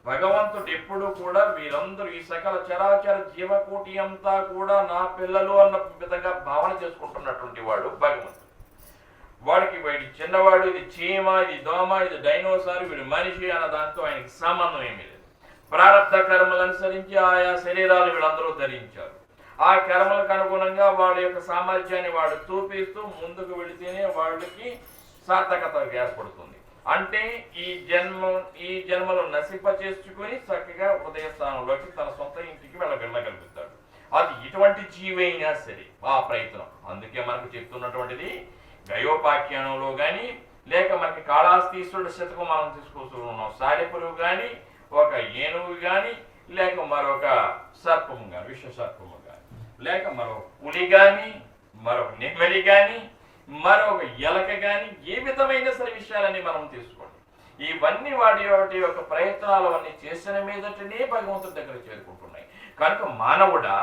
భగవంతుడు ఎప్పుడు కూడా వీరందరూ ఈ సకల చరాచర జీవకోటి అంతా కూడా నా పిల్లలు అన్న విధంగా భావన చేసుకుంటున్నటువంటి వాడు భగవంతుడు. వాడికి వీడి చిన్నవాడు, ఇది చీమ, ఇది దోమ, ఇది డైనోసార్, వీడు మనిషి అన్న దాంతో ఆయనకి సంబంధం ఏమీ లేదు. ప్రారబ్ధ కర్మలు అనుసరించి ఆయా శరీరాలు వీళ్ళందరూ ధరించారు. ఆ కర్మలకు అనుగుణంగా వాళ్ళ యొక్క సామర్థ్యాన్ని వాడు చూపిస్తూ ముందుకు వెళితేనే వాళ్ళకి సార్థకత ఏర్పడుతుంది. అంటే ఈ జన్మలో నశింప చేసుకుని చక్కగా ఉదయ స్థానంలోకి తన సొంత ఇంటికి వెళ్ళగలుగుతాడు. అది ఇటువంటి జీవైనా సరే ఆ ప్రయత్నం. అందుకే మనకు చెప్తున్నటువంటిది గయోపాఖ్యానంలో కానీ, లేక మనకి కాళాస్తీశ్వరుడు శతకం మనం తీసుకొస్తూ ఉన్నాం. సాలెపురుగు కానీ, ఒక ఏనుగు కానీ, లేక మరొక సర్పము కానీ, విష సర్పము కానీ, లేక మరొక పులి కానీ, మరొక నెమ్మలి కానీ, మరొక ఎలక కానీ, ఏ విధమైన సరే విషయాలన్నీ మనం తీసుకోండి. ఇవన్నీ వాటి యొక్క ప్రయత్నాలు అవన్నీ చేసిన మీదటనే భగవంతుడి దగ్గర చేరుకుంటున్నాయి. కనుక మానవుడా,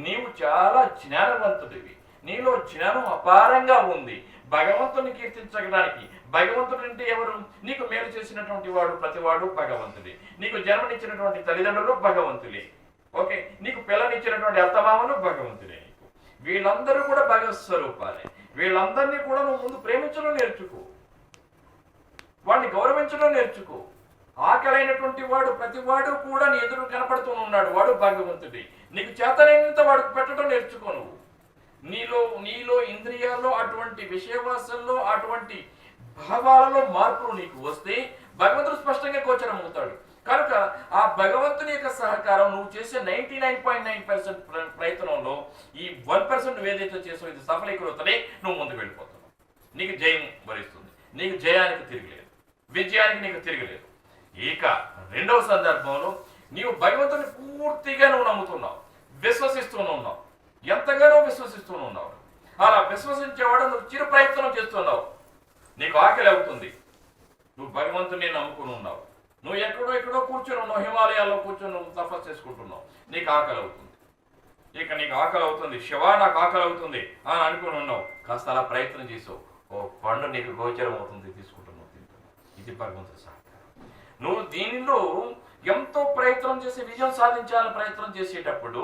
నీవు చాలా జ్ఞానవంతుడివి. నీలో జ్ఞానం అపారంగా ఉంది. భగవంతుని కీర్తించడానికి, భగవంతుడు అంటే ఎవరు? నీకు మేలు చేసినటువంటి వాడు ప్రతివాడు భగవంతుడే. నీకు జన్మనిచ్చినటువంటి తల్లిదండ్రులు భగవంతులే. ఓకే, నీకు పిల్లనిచ్చినటువంటి అత్తమామలు భగవంతుడే. నీకు వీళ్ళందరూ కూడా భగవత్ స్వరూపాలే. వీళ్ళందరినీ కూడా నువ్వు ముందు ప్రేమించడం నేర్చుకో, వాడిని గౌరవించడం నేర్చుకో. ఆకలైనటువంటి వాడు ప్రతివాడు కూడా నీ ఎదురు కనపడుతూ ఉన్నాడు, వాడు భగవంతుడే. నీకు చేతనైనంత వాడికి పెట్టడం నేర్చుకో. నువ్వు నీలో ఇంద్రియాల్లో అటువంటి విషయవాసంలో అటువంటి భావాలలో మార్పులు నీకు వస్తే భగవంతుడు స్పష్టంగా గోచరం అవుతాడు. కనుక ఆ భగవంతుని యొక్క సహకారం నువ్వు చేసే 99.9% ప్రయత్నంలో ఈ 1% నువ్వు ఏదైతే చేసావు ఇది సఫలీకృతనే నువ్వు ముందుకు వెళ్ళిపోతున్నావు. నీకు జయం వరిస్తుంది. నీకు జయానికి తిరగలేదు, విజయానికి నీకు తిరగలేదు. ఇక రెండవ సందర్భంలో నీవు భగవంతుని పూర్తిగా నువ్వు నమ్ముతున్నావు, విశ్వసిస్తూ ఉన్నావు, ఎంతగానో విశ్వసిస్తూ ఉన్నావు. అలా విశ్వసించేవాడు నువ్వు చిరు ప్రయత్నం చేస్తున్నావు. నీకు ఆకలి అవుతుంది, నువ్వు భగవంతుని నమ్ముకుని ఉన్నావు. నువ్వు ఎక్కడో కూర్చొని ఉన్నావు, హిమాలయాల్లో కూర్చొని నువ్వు తపస్సు చేసుకుంటున్నావు. నీకు ఆకలి అవుతుంది. ఇక నీకు ఆకలి అవుతుంది, శివ నాకు ఆకలి అవుతుంది అని అనుకుని ఉన్నావు. కాస్త అలా ప్రయత్నం చేసావు, ఓ పండు నీకు గోచరం అవుతుంది, తీసుకుంటున్నావు, తింటున్నావు. ఇది భగవంతుడి సహకారం. నువ్వు దీనిలో ఎంతో ప్రయత్నం చేసి విజయం సాధించాలని ప్రయత్నం చేసేటప్పుడు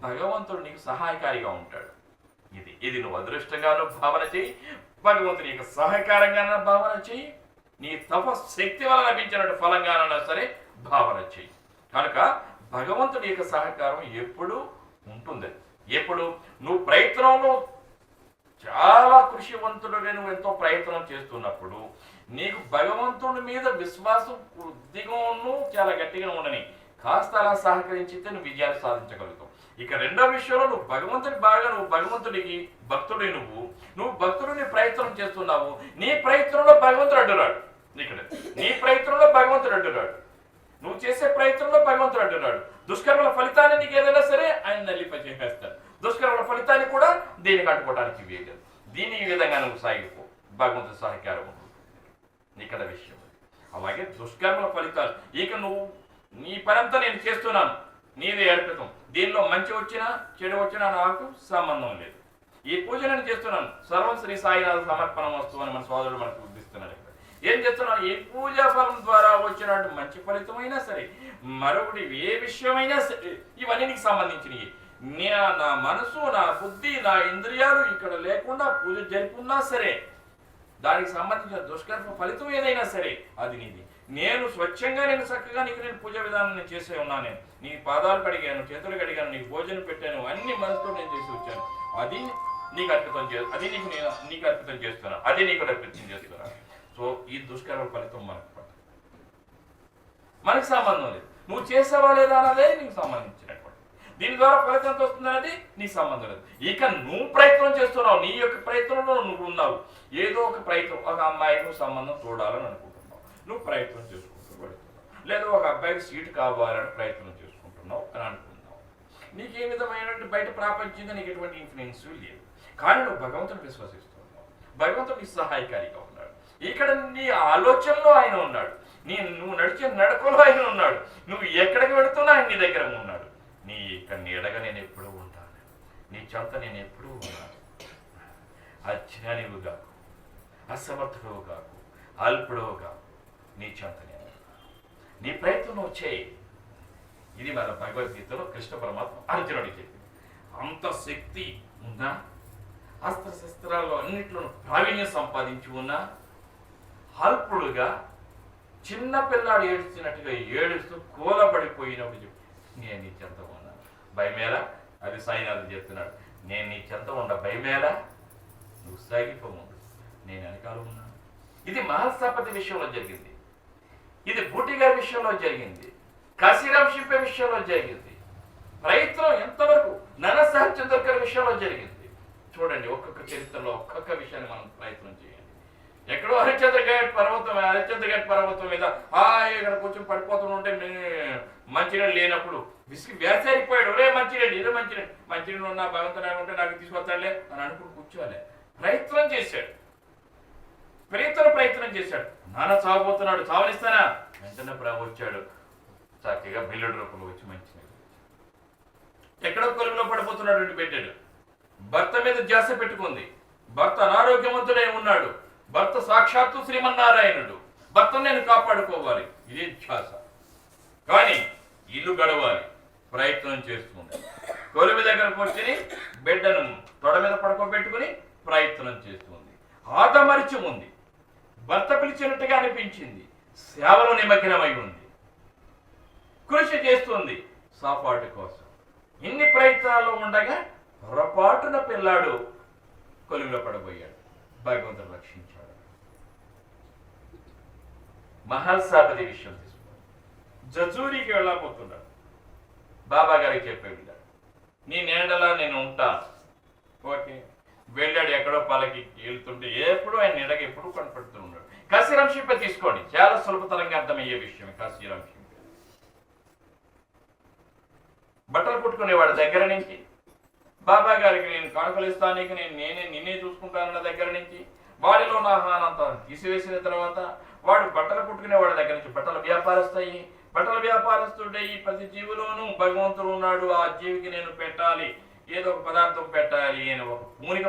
భగవంతుడు నీకు సహాయకారిగా ఉంటాడు. ఇది నువ్వు అదృష్టంగానూ భావన చేయి, భగవంతుని యొక్క సహకారంగానూ భావన చేయి, నీ తపశక్తి వల్ల లభించినట్టు ఫలంగానైనా సరే భావన చేయి. కనుక భగవంతుడి యొక్క సహకారం ఎప్పుడు ఉంటుంది. ఎప్పుడు నువ్వు ప్రయత్నంలో చాలా కృషివంతుడుగా నువ్వు ఎంతో ప్రయత్నం చేస్తున్నప్పుడు నీకు భగవంతుడి మీద విశ్వాసం కొద్దిగాను చాలా గట్టిగా ఉండని కాస్త అలా సహకరించితే నువ్వు విజయాలు సాధించగలుగుతావు. ఇక రెండో విషయంలో నువ్వు భగవంతుడి బాగా నువ్వు భగవంతుడికి భక్తుడి నువ్వు భక్తుడిని ప్రయత్నం చేస్తున్నావు. నీ ప్రయత్నంలో భగవంతుడు అడ్డురాడు. ఇక్కడ నీ ప్రయత్నంలో భగవంతుడు అడ్డురాడు. నువ్వు చేసే ప్రయత్నంలో భగవంతుడు అడ్డురాడు. దుష్కర్మల ఫలితాన్ని నీకు ఏదైనా సరే ఆయన నల్లిపజేస్తాడు. దుష్కర్మల ఫలితాన్ని కూడా దీనికి అడ్డుకోవడానికి వీలు. దీని ఈ విధంగా నువ్వు సాగిపో, భగవంతుడి సహకారం ఉంటుంది ఇక్కడ విషయం. అలాగే దుష్కర్మల ఫలితాలు ఇక నువ్వు నీ పనంతా నేను చేస్తున్నాను, నీది ఏర్పితం. దీనిలో మంచి వచ్చినా చెడు వచ్చినా నాకు సంబంధం లేదు. ఈ పూజ నేను చేస్తున్నాను, సర్వం శ్రీ సాయినాథ సమర్పణం వస్తువు అని మన సోదరుడు మనకు ఉద్దిస్తున్నాడు. ఏం చేస్తున్నాను? ఈ పూజా ఫలం ద్వారా వచ్చినట్టు మంచి ఫలితమైనా సరే, మరొకటి ఏ విషయమైనా సరే, ఇవన్నీ నీకు సంబంధించినవి. నా మనసు, నా బుద్ధి, నా ఇంద్రియాలు ఇక్కడ లేకుండా పూజ జరుపున్నా సరే, దానికి సంబంధించిన దుష్కర్మ ఫలితం ఏదైనా సరే అది నీది. నేను స్వచ్ఛంగా నేను చక్కగా నీకు నేను పూజ విధానం నేను చేసే ఉన్నాను. నేను నీ పాదాలు కడిగాను, చేతులు కడిగాను, నీకు భోజనం పెట్టాను, అన్ని మనసుతో నేను చేసి వచ్చాను. అది నీకు అర్పితం అది నీకు అర్పితం చేస్తున్నాను, అది నీకు అర్పితం చేస్తున్నాను. సో ఈ దుష్కర్మ ఫలితం మనకు సంబంధం లేదు. నువ్వు చేసావా లేదా అన్నదే నీకు సంబంధించినటువంటి. దీని ద్వారా ఫలితం ఎంత వస్తుందనేది నీకు సంబంధం లేదు. ఇక నువ్వు ప్రయత్నం చేస్తున్నావు, నీ యొక్క ప్రయత్నంలో నువ్వు ఉన్నావు. ఏదో ఒక ప్రయత్నం, ఒక అమ్మాయికి నువ్వు సంబంధం చూడాలని అనుకుంటున్నావు, నువ్వు ప్రయత్నం చేసుకుంటూ పెడుతున్నావు. లేదా ఒక అబ్బాయికి సీట్ కావాలని ప్రయత్నం చేసుకుంటున్నావు అని అనుకుంటున్నావు. నీకు ఏ విధమైన బయట ప్రాపంచంగా నీకు ఎటువంటి ఇన్ఫ్లుయెన్స్ లేదు. కానీ నువ్వు భగవంతుని విశ్వసిస్తున్నావు, భగవంతుడు నీ సహాయకారిగా ఉన్నాడు. ఇక్కడ నీ ఆలోచనలో ఆయన ఉన్నాడు, నువ్వు నడిచే నడకలో ఆయన ఉన్నాడు, నువ్వు ఎక్కడికి వెళుతున్నా ఆయన నీ దగ్గర ఉన్నాడు. నీ ఇక్కడ నీడగా నేను ఎప్పుడూ ఉంటాను, నీ చెంత నేను ఎప్పుడూ ఉన్నాను. అజ్ఞానివు కాకు, అసమర్థుడు కాకు, అల్పుడవు కాకు, నీ చెంత నేను. నీ ప్రయత్నం నువ్వు చేయి. ఇది మన భగవద్గీతలో కృష్ణ పరమాత్మ అర్జునుడికి చెప్పింది. అంత శక్తి ఉన్నా, అస్త్రశస్త్రాల్లో అన్నింటిలో ప్రావీణ్యం సంపాదించి ఉన్నా, అల్పుడుగా చిన్న పిల్లాడు ఏడుస్తున్నట్టుగా ఏడుస్తూ కూలబడిపోయినప్పుడు చెప్పి నేను నీ చెంత ఉన్నాను భయమేలా. అది సాయినాథ్ చెప్తున్నాడు, నేను నీ చెంత ఉండ భయమేలా, నువ్వు సాగిపోముందు నేను వెనకాల ఉన్నాను. ఇది మహల్సాపతి విషయంలో జరిగింది, ఇది బూటి గారి విషయంలో జరిగింది, కాశీరామ్ షింపే విషయంలో జరిగింది. ప్రయత్నం ఎంతవరకు నానా సాహెబ్ చంద్రకర్ విషయంలో జరిగింది. చూడండి, ఒక్కొక్క చరిత్రలో ఒక్కొక్క విషయాన్ని మనం ప్రయత్నం చేయండి. ఎక్కడో హరిశ్చంద్రఘాట్ పర్వతం మీద ఇక్కడ కొంచెం పడిపోతుంటే మంచినీళ్ళు లేనప్పుడు విసిగి వేసారిపోయాడు. ఒరే మంచినీళ్ళు, ఇదే మంచినీళ్ళు ఉన్నా భగవంతుడు ఉంటే నాకు తీసుకొస్తాడులే అని అనుకుని కూర్చోలే. ప్రయత్నం చేశాడు, ప్రయత్నం చేశాడు. నాన్న చావబోతున్నాడు, చావనిస్తానా? వెంటనే ప్రభు వచ్చాడు, చక్కగా బిల్లుడు రూపంలో వచ్చి మంచినీళ్ళు. ఎక్కడో కొలువులో పడిపోతున్నాడు, పెట్టాడు. భర్త మీద ధ్యాస పెట్టుకుంది. భర్త అనారోగ్యవంతుడై ఉన్నాడు. భర్త సాక్షాత్తు శ్రీమన్నారాయణుడు. భర్తను నేను కాపాడుకోవాలి, ఇదే ధ్యాస. కానీ ఇల్లు గడవాలి, ప్రయత్నం చేస్తుంది. కొలువు దగ్గరకు వచ్చి బిడ్డను తొడ మీద పడుకోబెట్టుకుని ప్రయత్నం చేస్తుంది. ఆదమరిచి ఉంది, భర్త పిలిచినట్టుగా అనిపించింది, సేవలో నిమగ్నమై ఉంది, కృషి చేస్తుంది సాపాటు కోసం. ఇన్ని ప్రయత్నాలు ఉండగా పొరపాటున పిల్లాడు కొలువులో పడబోయాడు. భగవంతుడు రక్షించాడు. మహల్సాపతి విషయం తీసుకున్నాడు. జజూరికి వెళ్ళబోతున్నాడు. బాబా గారికి చెప్పాడు, నీ నీడలా నేను ఉంటాను. ఓకే, వెళ్ళాడు. ఎక్కడో పాలకి వెళ్తుంటే ఎప్పుడు ఆయన నీడగా ఎప్పుడు కనపడుతూ ఉన్నాడు. కాశీరామ్ షింపే తీసుకోండి, చాలా సులభతరంగా అర్థమయ్యే విషయం. కాశీరామ్ షింపే బట్టలు కుట్టుకునేవాడు దగ్గర నుంచి, బాబా గారికి నేను కానుకలు ఇస్తానికి నిన్నే చూసుకుంటానన్న దగ్గర నుంచి, వాడిలో నా హానంతా తీసివేసిన తర్వాత వాడు బట్టలు కుట్టుకునేవాడి దగ్గర నుంచి బట్టల వ్యాపారస్తుడే. ఈ ప్రతి జీవిలోనూ భగవంతుడు ఉన్నాడు, ఆ జీవికి నేను పెట్టాలి, ఏదో ఒక పదార్థం పెట్టాలి అని ఒక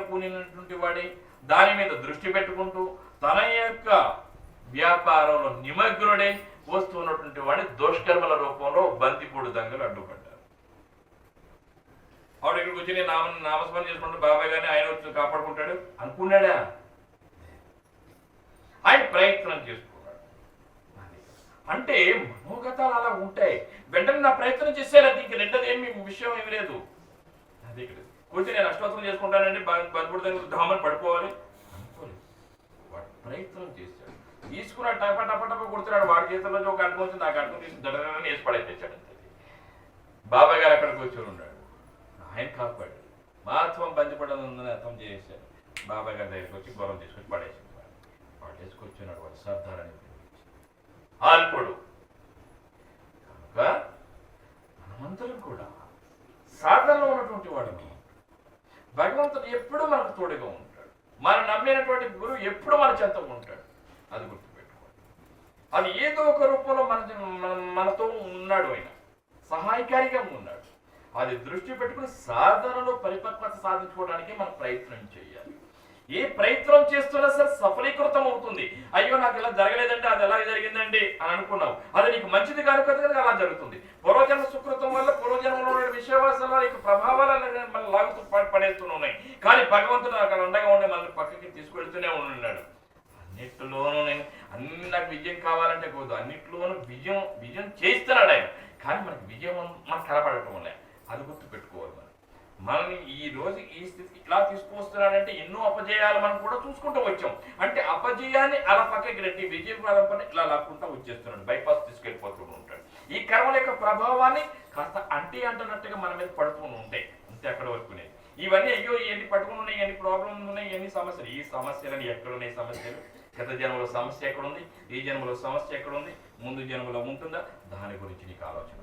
పూనినటువంటి వాడి దాని మీద దృష్టి పెట్టుకుంటూ తన యొక్క వ్యాపారంలో నిమగ్నుడై వస్తున్నటువంటి వాడి దుష్కర్మల రూపంలో బంతిపూడి దంగలు అడ్డుపడ్డారు. ఆవిడ ఇక్కడికి వచ్చి నేను నామస్మరణ చేసుకుంటూ బాబాయ్ గారిని ఆయన వచ్చి కాపాడుకుంటాడు అనుకున్నాడా? ఆయన ప్రయత్నం చేసుకున్నాడు. అంటే మనోగతాలు అలా ఉంటాయి. వెంటనే నా ప్రయత్నం చేసేలా ఇంక రెండోది ఏమి విషయం ఏమి లేదు. అది ఇక్కడ కూర్చొని నేను అష్టోత్తరం చేసుకుంటానండి బంధువుడు దగ్గర ధామని పడిపోవాలి అనుకోలేదు. వాడు ప్రయత్నం చేశాడు, తీసుకున్నాడు, టప టప టప కొడుతున్నాడు. వాడి చేతుల్లో ఒక అనుభవం వచ్చింది, నాకు అనుభవం తీసి దడని వేసి పడేసాడు. అంతే. బాబాయ్ గారు అక్కడ కూర్చొని ఉన్నాడు, ఆయన కాపాడు. మాత్వం బందిపడనుందని అర్థం చేశాడు. బాబాయ్ గారి దగ్గరికి వచ్చి గౌరవం తీసుకొచ్చి పడేసాడు. వాడు వేసుకొచ్చున్నాడు, వాడు సర్దారని ఆల్పుడు. కనుక మనమందరం కూడా సాధనలో ఉన్నటువంటి వాడు. భగవంతుడు ఎప్పుడూ మనకు తోడుగా ఉంటాడు. మనం నమ్మినటువంటి గురువు ఎప్పుడు మన చెంత ఉంటాడు. అది గుర్తుపెట్టుకోండి. అది ఏదో ఒక రూపంలో మనతో ఉన్నాడు, ఆయన సహాయకారిగా ఉన్నాడు. అది దృష్టి పెట్టుకుని సాధనలో పరిపక్వత సాధించుకోవడానికి మనం ప్రయత్నం చేయాలి. ఏ ప్రయత్నం చేస్తున్నా సరే సఫలీకృతం అవుతుంది. అయ్యో నాకు ఇలా జరగలేదంటే అది ఎలా జరిగిందండి అని అనుకున్నావు, అది నీకు మంచిది కాదు కదా, అలా జరుగుతుంది. పూర్వజన్మ సుకృతం వల్ల పూర్వజన్మలో విషయవాసాల యొక్క ప్రభావాలను మనం లాగుతూ పడేస్తూనే ఉన్నాయి. కానీ భగవంతుడు అక్కడ ఉండగా ఉండి మనల్ని పక్కకి తీసుకెళ్తూనే ఉన్నాడు. అన్నిట్లోనూ నాకు విజయం కావాలంటే పోదు, అన్నిట్లోనూ విజయం చేస్తున్నాడు ఆయన. కానీ మనకి విజయం మనకు కనపడటం వల్ల అది గుర్తు పెట్టుకోవాలి. మనల్ని ఈ రోజు ఈ స్థితికి ఇలా తీసుకొస్తున్నాడంటే ఎన్నో అపజయాలు మనం కూడా చూసుకుంటూ వచ్చాం. అంటే అపజయాన్ని అలా పక్కకి రెట్టి విజయ పరంపర ఇలా లాక్కుంటూ వచ్చేస్తున్నాడు, బైపాస్ తీసుకెళ్ళిపోతూ ఉంటాడు. ఈ కర్మల యొక్క ప్రభావాన్ని కాస్త అంటున్నట్టుగా మన మీద పడుతూ ఉంటాయి. అంతే అక్కడ వరకునే. ఇవన్నీ అయ్యో ఎన్ని పట్టుకుని ఉన్నాయి, ఎన్ని ప్రాబ్లమ్స్ ఉన్నాయి, ఎన్ని సమస్యలు. ఈ సమస్యలని ఎక్కడున్నాయి సమస్యలు? గత జన్మలో సమస్య ఎక్కడుంది, ఈ జన్మలో సమస్య ఎక్కడుంది, ముందు జన్మలో ఉంటుందా, దాని గురించి నీకు ఆలోచన.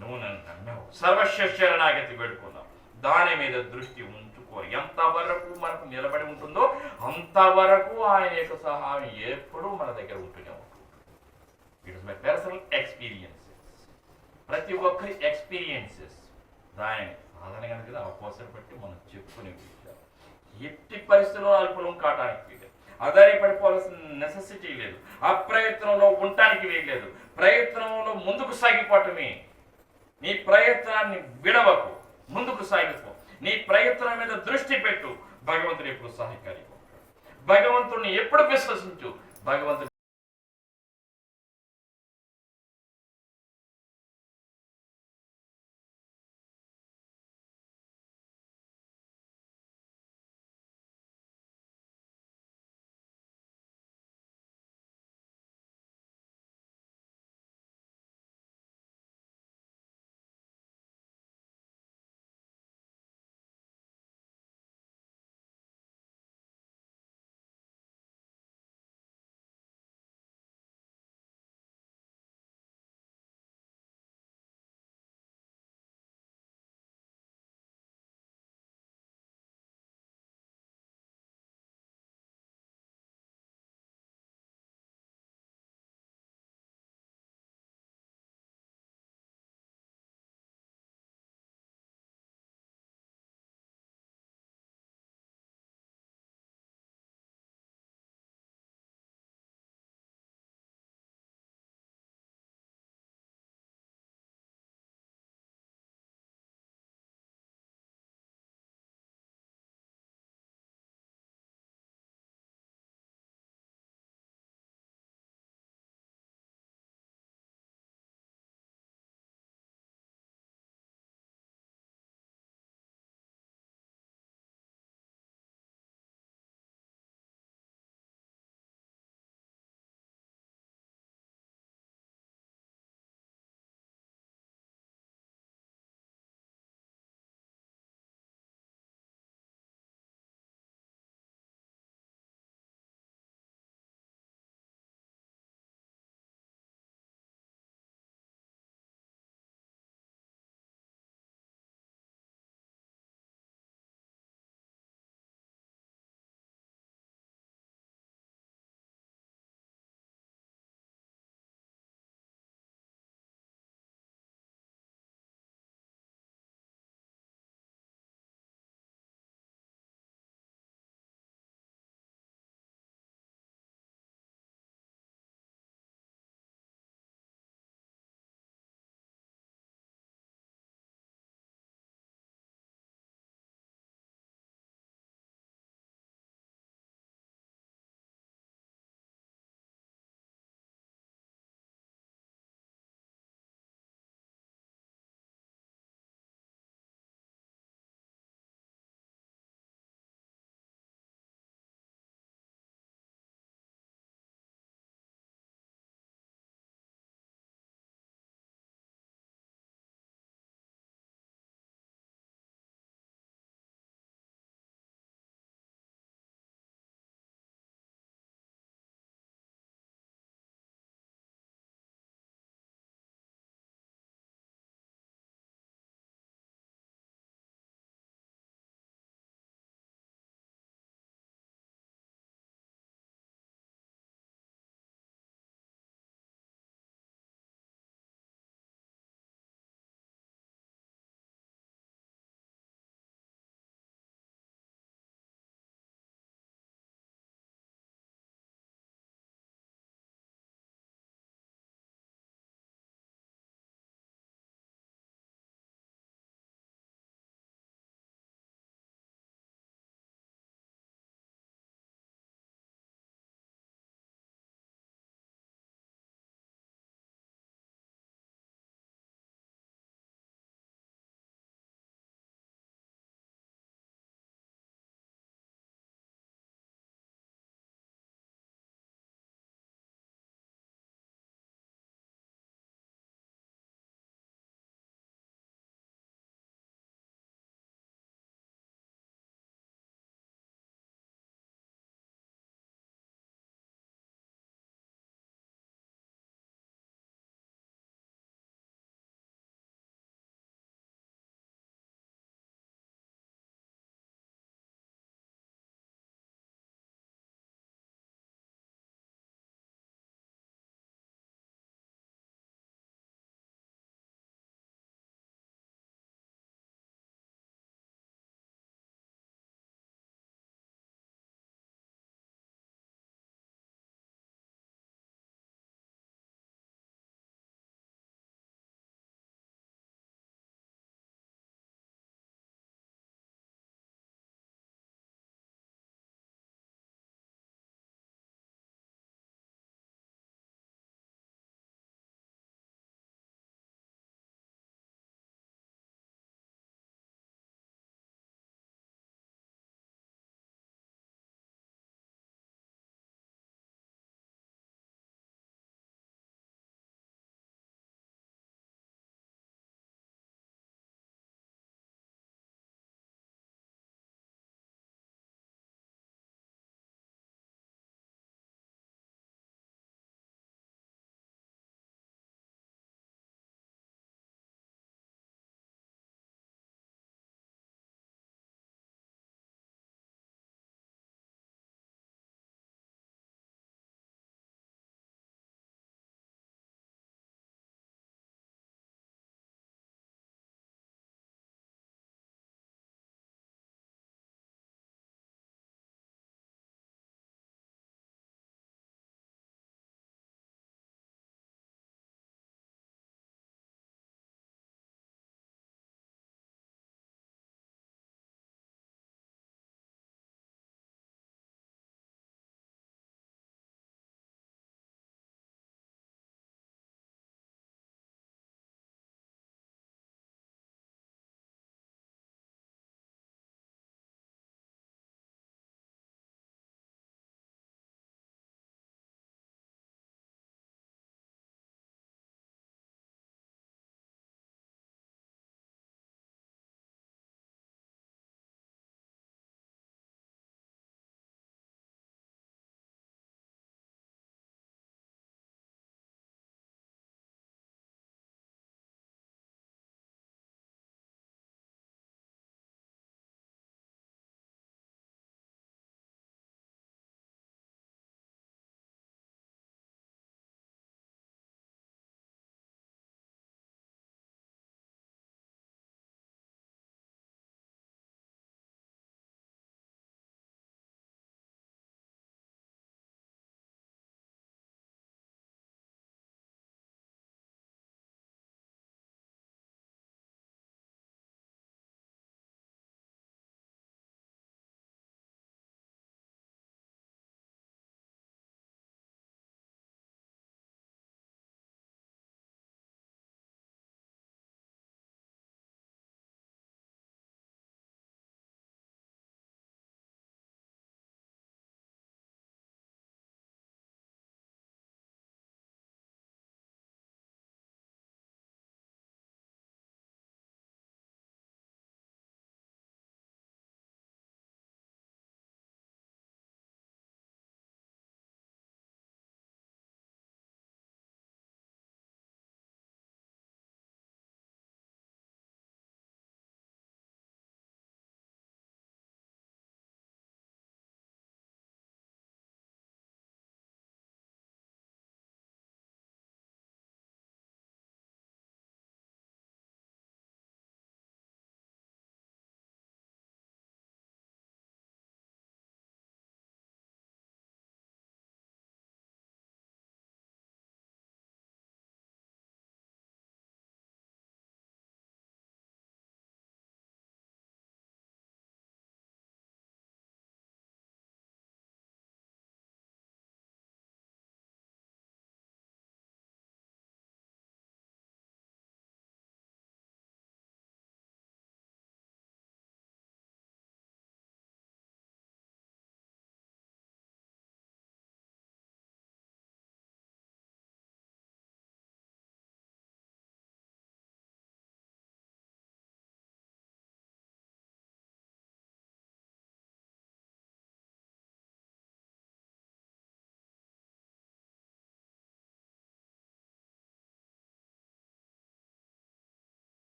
నువ్వు నన్ను నమ్మావు, సర్వస్వ శరణాగతి పెట్టుకున్నావు, దాని మీద దృష్టి ఉంచుకో. ఎంతవరకు మనకు నిలబడి ఉంటుందో అంతవరకు ఆయన యొక్క సహాయం ఎప్పుడూ మన దగ్గర ఉంటూనే ఉంటుంది. It is my personal experiences, ప్రతి ఒక్కరి ఎక్స్పీరియన్సెస్. దానిని సాధన కనుక అవకాశం బట్టి మనం చెప్పుకునే విషయాలు. ఎట్టి పరిస్థితుల్లో అల్పలం కావడానికి వీలేదు, ఆధారపడిపోవాల్సిన నెసెసిటీ లేదు, అప్రయత్నంలో ఉండటానికి వీల్లేదు. ప్రయత్నంలో ముందుకు సాగిపోవటమే. నీ ప్రయత్నాన్ని విడవకు, ముందుకు సాగిపో. నీ ప్రయత్నం మీద దృష్టి పెట్టు. భగవంతుడు ఎప్పుడు సహాయకారిగా ఉంటాడు. భగవంతుడిని ఎప్పుడు విశ్వసించు. భగవంతుడు